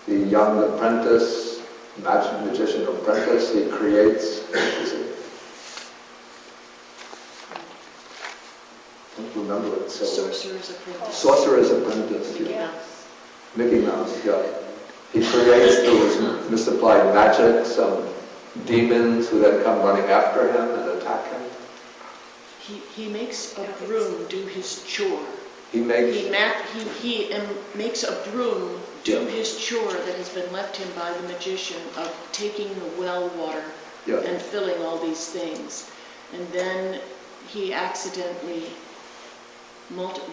The young apprentice, magician apprentice, he creates, I don't remember it. So Sorcerer's Apprentice. Sorcerer's Apprentice. Mickey Yeah. Mouse. Mickey Mouse, yeah. He creates those misapplied magic, some demons who then come running after him and attack him. He makes a broom do his chore. He makes makes a broom do his chore that has been left him by the magician of taking the well water and filling all these things. And then he accidentally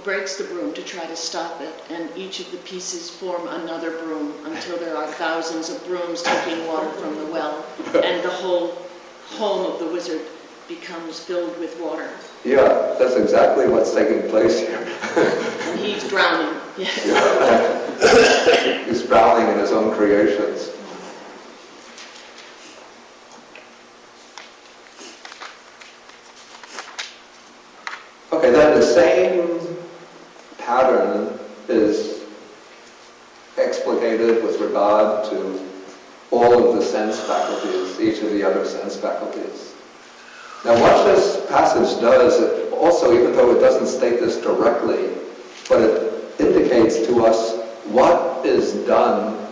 breaks the broom to try to stop it, and each of the pieces form another broom until there are thousands of brooms taking water from the well, and the whole home of the wizard becomes filled with water. Yeah, that's exactly what's taking place here. And he's drowning. Yes. Yeah. He's drowning in his own creations. Okay, then the same pattern is explicated with regard to all of the sense faculties, each of the other sense faculties. Now what this passage does, it also, even though it doesn't state this directly, but it indicates to us what is done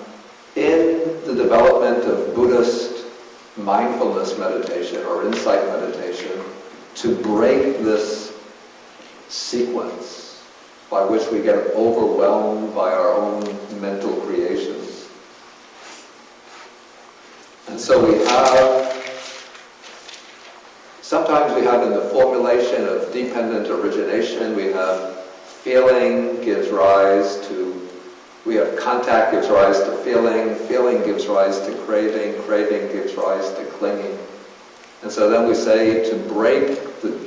in the development of Buddhist mindfulness meditation or insight meditation to break this sequence by which we get overwhelmed by our own mental creations. And so sometimes we have in the formulation of dependent origination, we have feeling gives rise to, we have contact gives rise to feeling, feeling gives rise to craving, craving gives rise to clinging. And so then we say to break the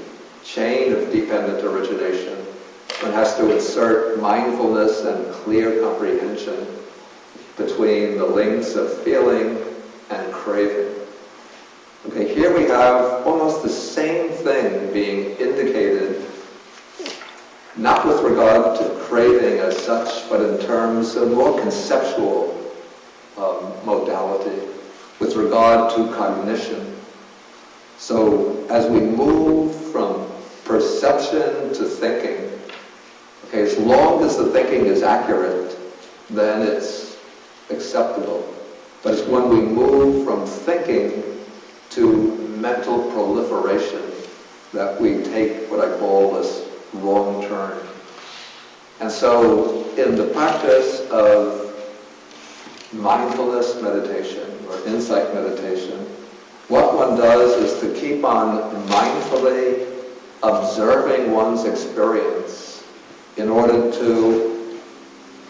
chain of dependent origination, one has to insert mindfulness and clear comprehension between the links of feeling and craving. Okay, here we have almost the same thing being indicated, not with regard to craving as such, but in terms of more conceptual modality, with regard to cognition. So as we move from perception to thinking, okay, as long as the thinking is accurate, then it's acceptable. But it's when we move from thinking to mental proliferation that we take what I call this wrong turn. And so in the practice of mindfulness meditation or insight meditation, what one does is to keep on mindfully observing one's experience in order to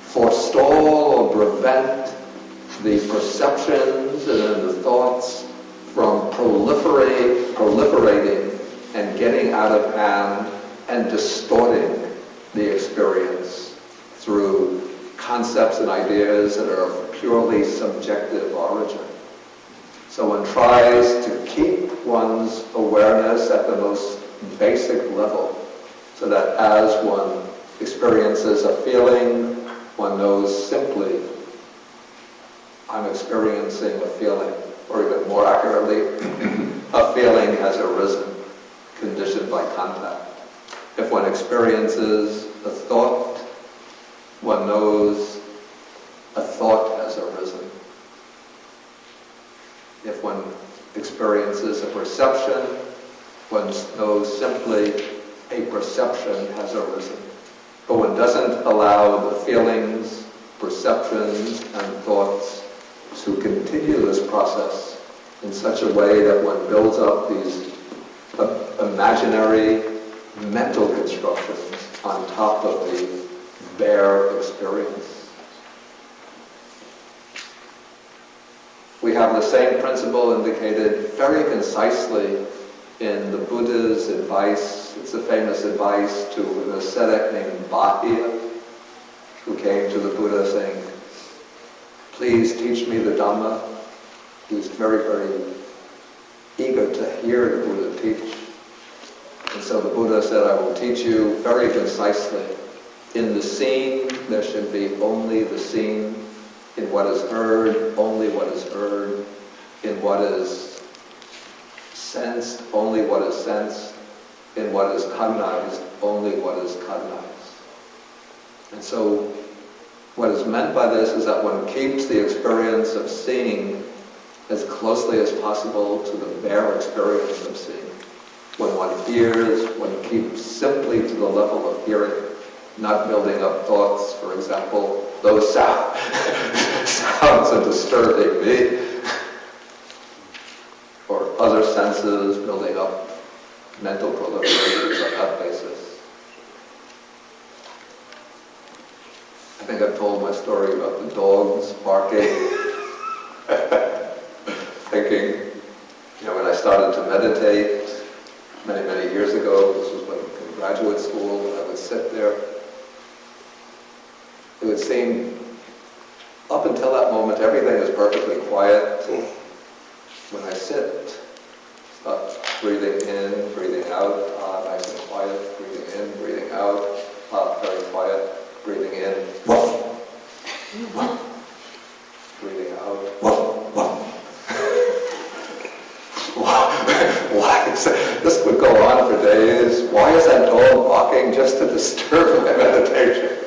forestall or prevent the perceptions and the thoughts from proliferating and getting out of hand and distorting the experience through concepts and ideas that are of purely subjective origin. So one tries to keep one's awareness at the most basic level, so that as one experiences a feeling, one knows simply, I'm experiencing a feeling, or even more accurately, a feeling has arisen, conditioned by contact. If one experiences a thought, one knows a thought has arisen. If one experiences a perception, one knows simply a perception has arisen. But one doesn't allow the feelings, perceptions, and thoughts to continue this process in such a way that one builds up these imaginary mental constructions on top of the bare experience. We have the same principle indicated very concisely in the Buddha's advice. It's a famous advice to an ascetic named Bahia, who came to the Buddha saying, "Please teach me the Dhamma." He was very, very eager to hear the Buddha teach. And so the Buddha said, "I will teach you very concisely. In the seen, there should be only the seen. In what is heard, only what is heard. In what is sensed, only what is sensed. In what is cognized, only what is cognized." And so what is meant by this is that one keeps the experience of seeing as closely as possible to the bare experience of seeing. When one hears, one keeps simply to the level of hearing, not building up thoughts. For example, those sounds are disturbing me, or other senses, building up mental proliferations on that basis. I think I've told my story about the dogs barking. Thinking, when I started to meditate many, many years ago, this was when in graduate school, when I would sit there, it would seem, up until that moment, everything is perfectly quiet. When I sit, start breathing in, breathing out, nice and quiet, breathing in, breathing out, very quiet, breathing in, breathing out. Why is that? This would go on for days. Why is that dog barking just to disturb my meditation?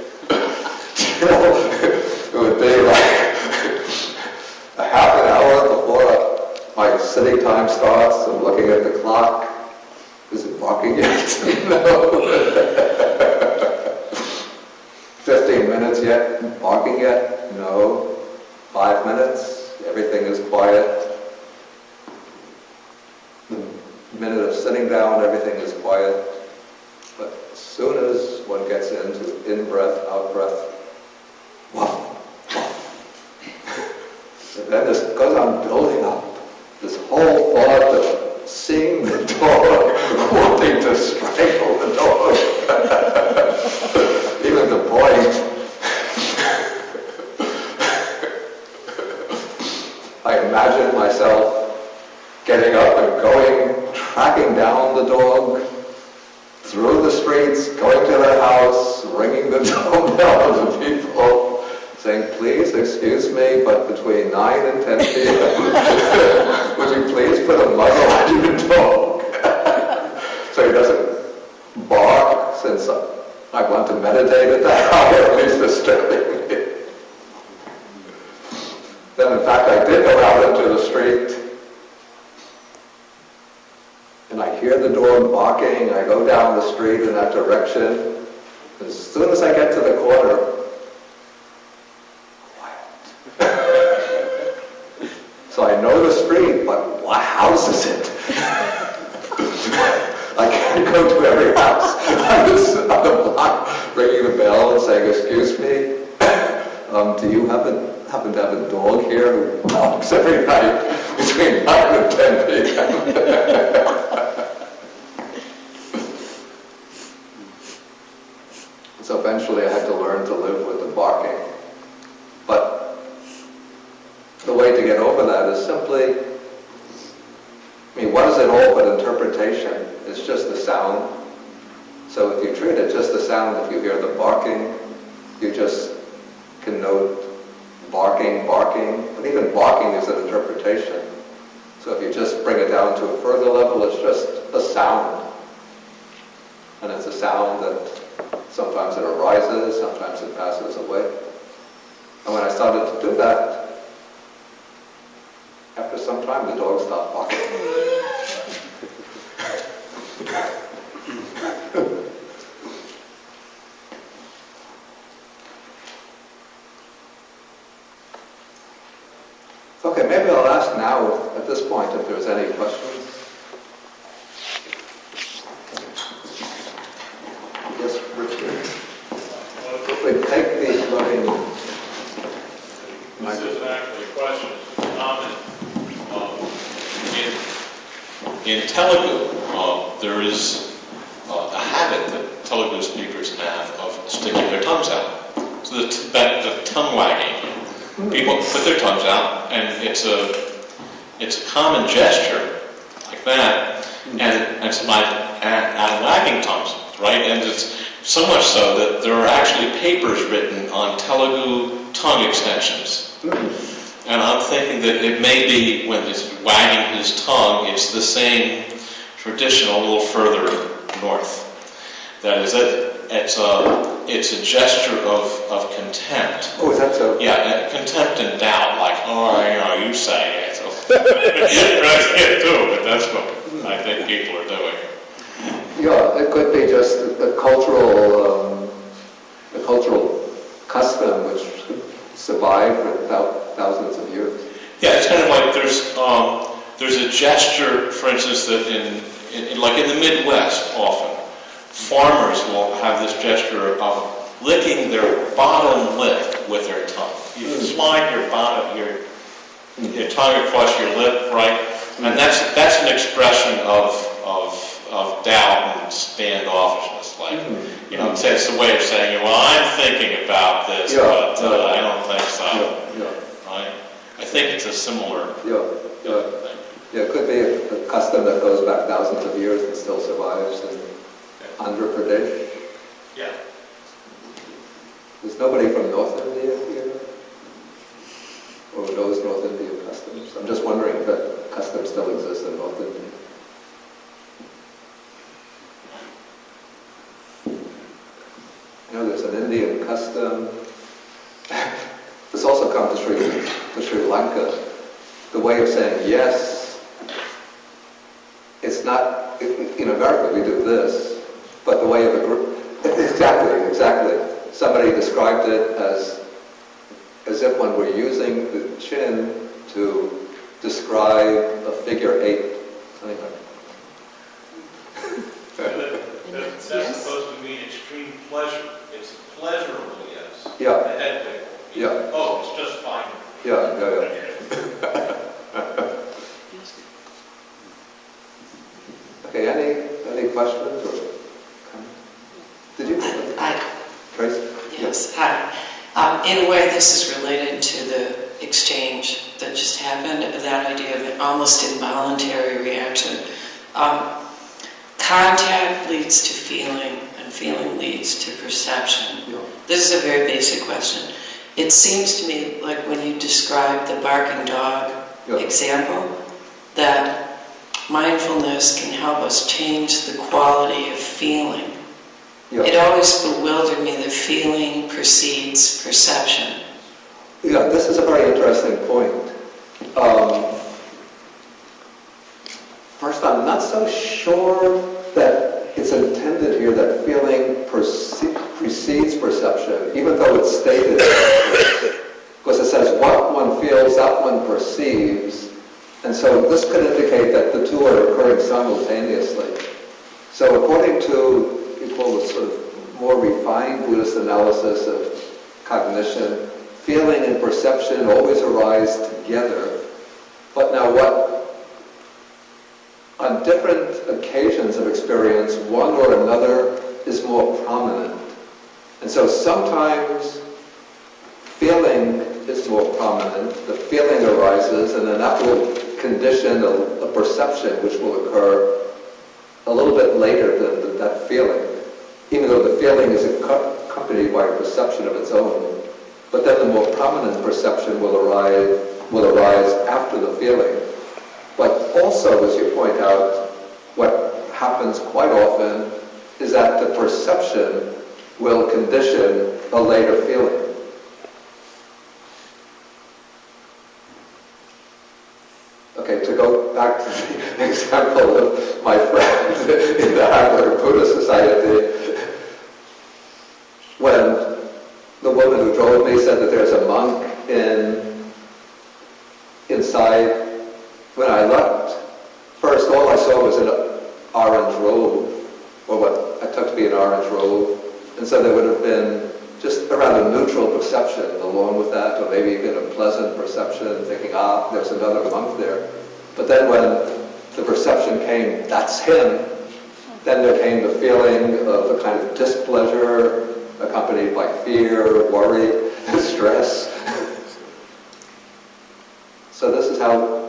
It would be like a half an hour before my sitting time starts. I'm looking at the clock. Is it barking yet? No. 15 minutes yet? Barking yet? No. 5 minutes? Everything is quiet. Minute of sitting down, everything is quiet. But as soon as one gets into in-breath, out-breath, and then this goes on building up. This whole thought of seeing the dog, wanting to strangle the dog. Even the point, I imagine myself getting up and going, tracking down the dog through the streets, going to their house, ringing the doorbell to people, saying, "Please excuse me, but between 9 and 10 p.m., would you please put a muzzle on your dog?" So he doesn't bark, since I want to meditate at that hour, at least disturbing me. Then in fact I did go out into the street, and I hear the dog barking. I go down the street in that direction. As soon as I get to the corner, quiet. So I know the street, but what house is it? I can't go to every house. I'm just on the block, ringing the bell and saying, "Excuse me, do you happen to have a dog here who barks every night between 9 and 10 p.m.? So eventually I had to learn to live with the barking. But the way to get over that is simply, what is it all but interpretation? It's just the sound. So if you treat it just the sound, if you hear the barking, you just can note barking, but even barking is an interpretation. So if you just bring it down to a further level, it's just a sound. And it's a sound that sometimes it arises, sometimes it passes away. And when I started to do that, after some time the dog stopped barking. Okay, maybe I'll ask now at this point if there's any questions. Yes, Richard. If we take these loving... This isn't actually a question, it's a comment. In Telugu, there is a habit that Telugu speakers have of sticking their tongues out. So the tongue wagging. People put their tongues out, and it's a common gesture like that, and it's like wagging tongues, right? And it's so much so that there are actually papers written on Telugu tongue extensions. And I'm thinking that it may be when he's wagging his tongue, it's the same tradition a little further north. That is, it's a gesture of contempt. Oh, is that so? Yeah, contempt and doubt, like, you say it. So. Right, too, but that's what I think people are doing. Yeah, it could be just a cultural custom which survived for thousands of years. Yeah, it's kind of like there's a gesture, for instance, that in the Midwest often, farmers will have this gesture of licking their bottom lip with their tongue. You slide your tongue across your lip, right? And that's an expression of doubt and standoffishness. Like, it's a way of saying, well, I'm thinking about this, but I don't think so. Right? I think it's a similar thing. Yeah, it could be a custom that goes back thousands of years and still survives in Andhra Pradesh. Yeah. There's nobody from North India here? Or knows North Indian customs? I'm just wondering if that custom still exists in North India. There's an Indian custom. This also comes to Sri Lanka. The way of saying yes, it's not, in America we do this, but the way of a group, exactly. Somebody described it as if one were using the chin to describe a figure 8. Anyway. That's supposed to mean extreme pleasure. It's a pleasurable yes. Yeah. The head tickle. Yeah. Oh, it's just fine. Yeah. Okay, any questions or comments? Did you? Tracy? Yes, hi. In a way, this is related to the exchange that just happened, that idea of an almost involuntary reaction. Contact leads to feeling, and feeling leads to perception. Yeah. This is a very basic question. It seems to me like when you describe the barking dog example, that mindfulness can help us change the quality of feeling. Yeah. It always bewildered me that feeling precedes perception. Yeah, this is a very interesting point. First, I'm not so sure that it's intended here that feeling precedes perception, even though it's stated, because it says what one feels, that one perceives, and so this could indicate that the two are occurring simultaneously. So according to the sort of more refined Buddhist analysis of cognition, feeling and perception always arise together. But now on different occasions of experience, one or another is more prominent. And so sometimes feeling is more prominent, the feeling arises, and then that will condition a perception which will occur a little bit later than that feeling, even though the feeling is accompanied by a perception of its own. But then the more prominent perception will arise after the feeling. But also, as you point out, what happens quite often is that the perception will condition a later feeling. Okay, to go back to the example of my friend in the Harvard Buddhist Society, when the woman who drove me said that there's a monk in inside. When I left, first all I saw was an orange robe, or what I took to be an orange robe. And so there would have been just a rather neutral perception along with that, or maybe even a pleasant perception, thinking, there's another monk there. But then when the perception came, that's him, then there came the feeling of a kind of displeasure accompanied by fear, worry, stress. So this is how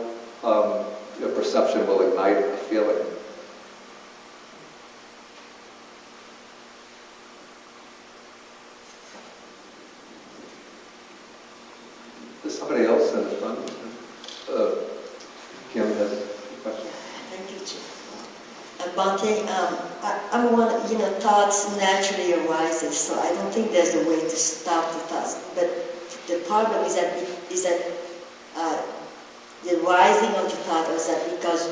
your perception will ignite a feeling. There's somebody else in the front. Kim has a question. Thank you, Chief. Bhante, I'm one, thoughts naturally arises, so I don't think there's a way to stop the thoughts. But the problem is that the rising of the thought is that because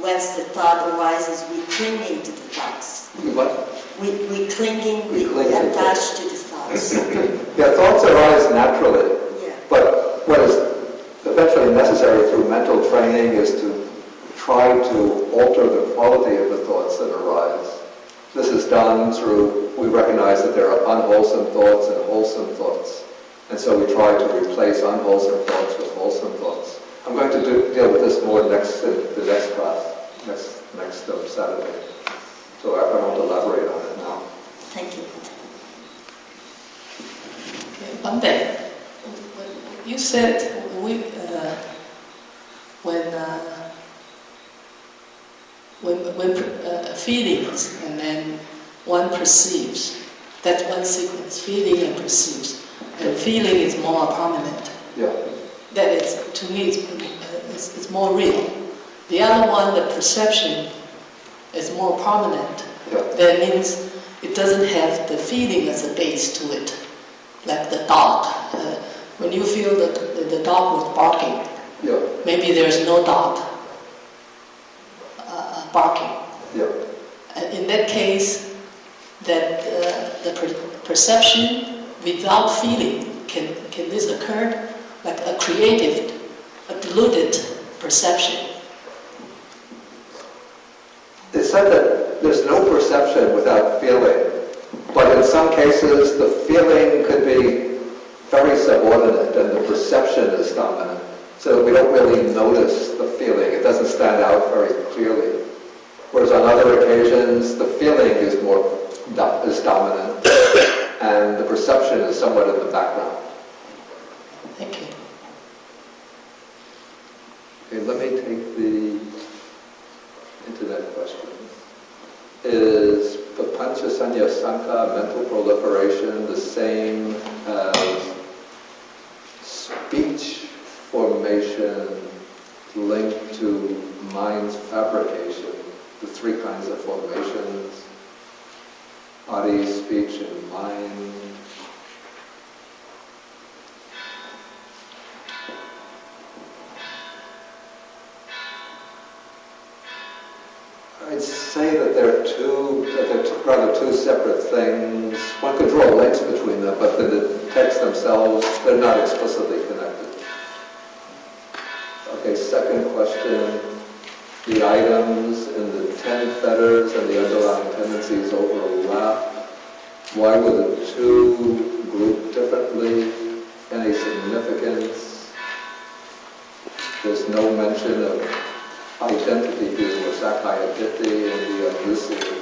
once the thought arises, we clinging to the thoughts. What? We clinging, we attach to the thoughts. Yeah, thoughts arise naturally. Yeah. But what is eventually necessary through mental training is to try to alter the quality of the thoughts that arise. This is done through, we recognize that there are unwholesome thoughts and wholesome thoughts. And so we try to replace unwholesome thoughts with wholesome thoughts. I'm going to deal with this more in the next class, next Saturday. So I won't elaborate on it now. Thank you. One day, you said when feelings and then one perceives, that's one sequence, feeling and perceives, and feeling is more prominent. Yeah. That is, to me, it's more real. The other one, the perception, is more prominent. Yeah. That means it doesn't have the feeling as a base to it, like the dog. When you feel that the dog was barking, yeah. Maybe there's no dog barking. Yeah. And in that case, that the perception without feeling, can this occur? Like a creative, a diluted perception. It's said that there's no perception without feeling, but in some cases the feeling could be very subordinate and the perception is dominant. So we don't really notice the feeling. It doesn't stand out very clearly. Whereas on other occasions, the feeling is dominant and the perception is somewhat in the background. Thank you. Okay, let me take the internet question. Is papancha sanya sankha, mental proliferation, the same as speech formation linked to mind's fabrication? The three kinds of formations, body, speech, and mind. I'd say that they're rather two separate things. One could draw links between them, but in the texts themselves, they're not explicitly connected. Okay, second question. The items in the 10 fetters and the underlying tendencies overlap. Why were the two grouped differently? Any significance? There's no mention of identity here, or Sakaya Ditti and the elucidated.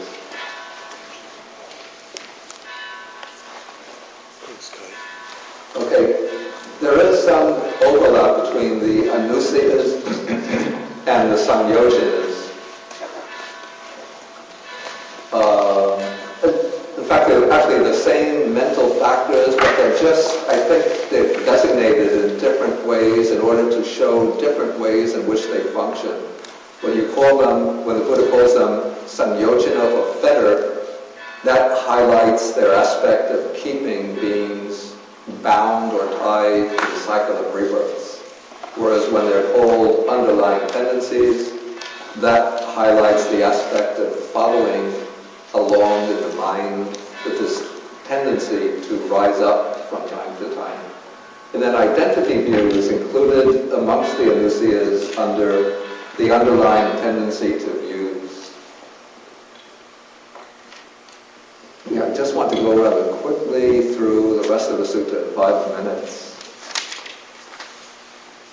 Okay, there is some overlap between the anusikas and the samyojanas. In fact, they're actually the same mental factors, but they're just, I think, they're designated in different ways in order to show different ways in which they function. When the Buddha calls them samyojana or fetter, that highlights their aspect of keeping beings bound or tied to the cycle of rebirths. Whereas when they're called underlying tendencies, that highlights the aspect of following along in the mind with this tendency to rise up from time to time. And then identity view is included amongst the anusias under the underlying tendency to views. Yeah, I just want to go rather quickly through the rest of the sutta in 5 minutes.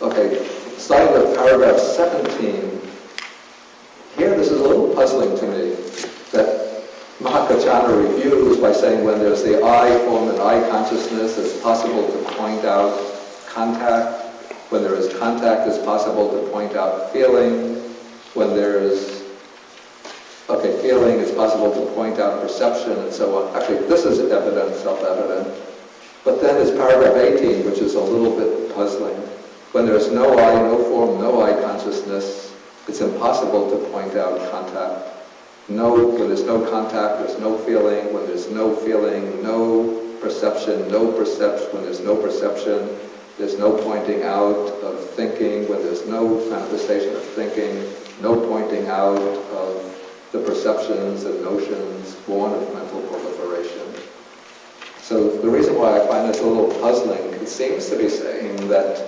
Okay, starting with paragraph 17. Here, this is a little puzzling to me, that Mahā Kaccāna reviews by saying when there's the I form and I consciousness, it's possible to point out contact. When there is contact, it's possible to point out feeling. When there is, feeling, it's possible to point out perception and so on. Actually, this is evident, self-evident. But then there's paragraph 18, which is a little bit puzzling. When there's no I, no form, no I consciousness, it's impossible to point out contact. When there's no contact, there's no feeling. When there's no feeling, no perception, no perception. When there's no perception, there's no pointing out of thinking. When there's no manifestation of thinking, no pointing out of the perceptions and notions born of mental proliferation. So the reason why I find this a little puzzling, it seems to be saying that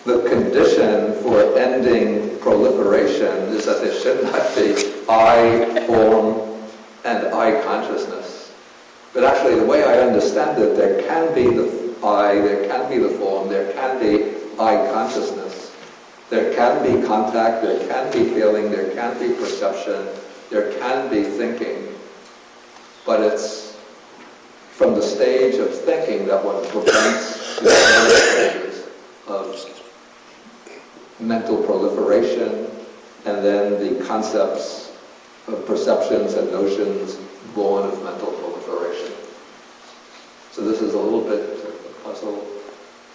the condition for ending proliferation is that there should not be I form and I consciousness. But actually, the way I understand it, there can be the I, there can be the form, there can be I consciousness. There can be contact, there can be feeling, there can be perception, there can be thinking. But it's from the stage of thinking that one prevents the other stages of mental proliferation, and then the concepts of perceptions and notions born of mental proliferation. So this is a little bit of a puzzle,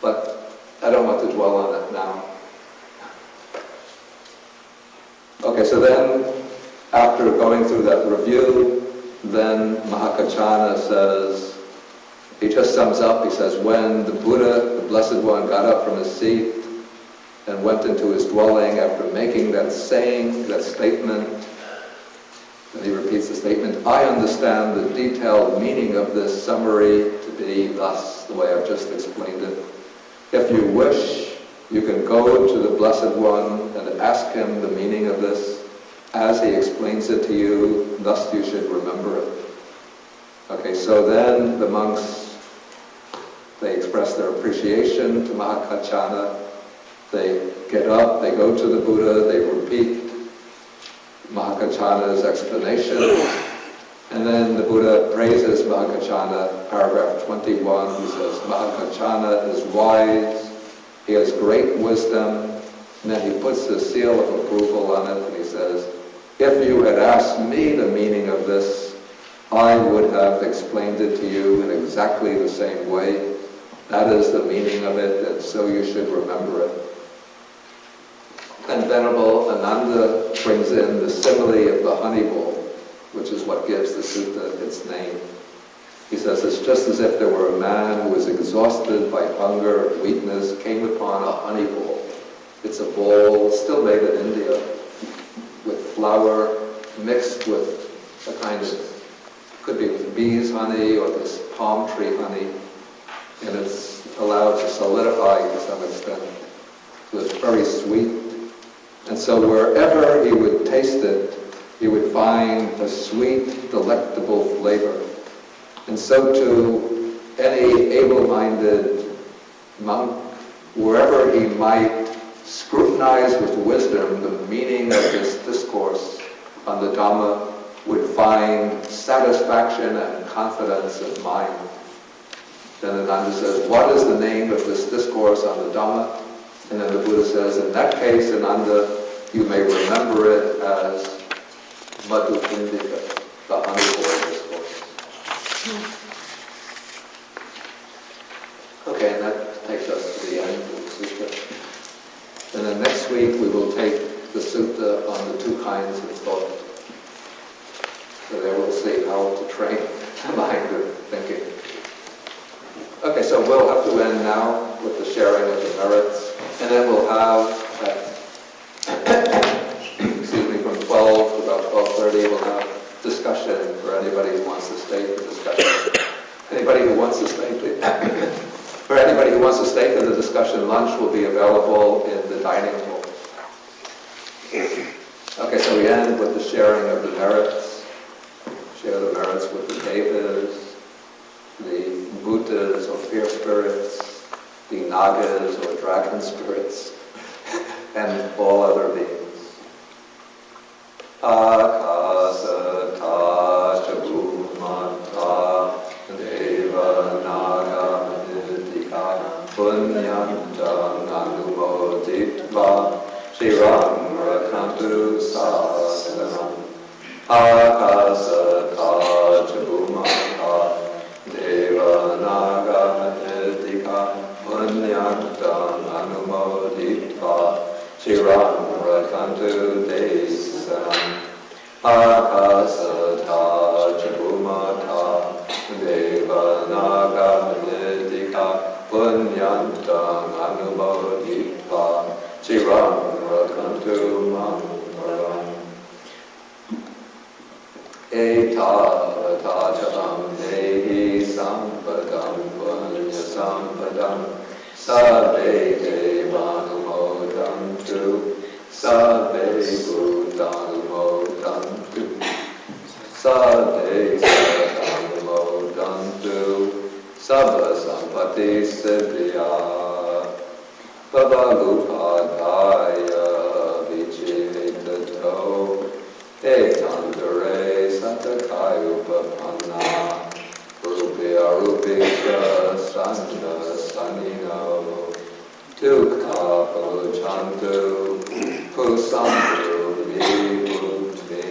but I don't want to dwell on it now. Okay, so then after going through that review, then Mahā Kaccāna says, he just sums up, he says, when the Buddha, the Blessed One, got up from his seat and went into his dwelling after making that saying, that statement, and he repeats the statement, I understand the detailed meaning of this summary to be thus, the way I've just explained it. If you wish, you can go to the Blessed One and ask him the meaning of this. As he explains it to you, thus you should remember it. Okay, so then the monks, they express their appreciation to Mahā Kaccāna. They get up, they go to the Buddha, they repeat Mahā Kaccāna's explanation, and then the Buddha praises Mahā Kaccāna, paragraph 21, he says, Mahā Kaccāna is wise, he has great wisdom, and then he puts the seal of approval on it, and he says, if you had asked me the meaning of this, I would have explained it to you in exactly the same way. That is the meaning of it, and so you should remember it. And Venerable Ananda brings in the simile of the Honeyball, which is what gives the sutta its name. He says, it's just as if there were a man who was exhausted by hunger and weakness, came upon a honey ball. It's a ball still made in India, with flour mixed with a kind of, could be bees honey or this palm tree honey, and it's allowed to solidify to some extent. So it's very sweet. And so wherever he would taste it, he would find a sweet, delectable flavor. And so too, any able-minded monk, wherever he might scrutinize with wisdom the meaning of this discourse on the Dhamma, would find satisfaction and confidence of mind. Then Ananda says, what is the name of this discourse on the Dhamma? And then the Buddha says, in that case, Ananda, you may remember it as Madhupindika, the Honeyball discourse. Okay, and that takes us to the end of the sutta. And then next week we will take the sutta on the two kinds of thought. So there we'll see how to train the mind of thinking. Okay, so we'll have to end now with the sharing of the merits. And then we'll have, from 12 to about 12:30, we'll have discussion for anybody who wants to stay for discussion. Anybody who wants to stay, please. For anybody who wants to stay for the discussion, lunch will be available in the dining hall. Okay, so we end with the sharing of the merits. Share the merits with the devas, the bhutas or fear spirits, the nagas or dragon spirits, and all other beings. Akasata chabhumata deva naga nidika punyantam anumoditva shiram rakantu sasanam. Akasata chabhumata deva naga nidika punyantam anumoditva shiram rakantu desanam. Akasata chabhumata deva naga nidika punyantam anumoditva shiram rakantu mangalam. Etavatachatam dehi sampadam punya sampadam sabbe devanumodantu sabbe bhutanumodantu sabbe satanumodantu sabba sampati siddhya bhavalupadaya vichitato ekandare satakayupapanna rupya rupika sanja sanino dukha paluchantu pusantu vibhuti.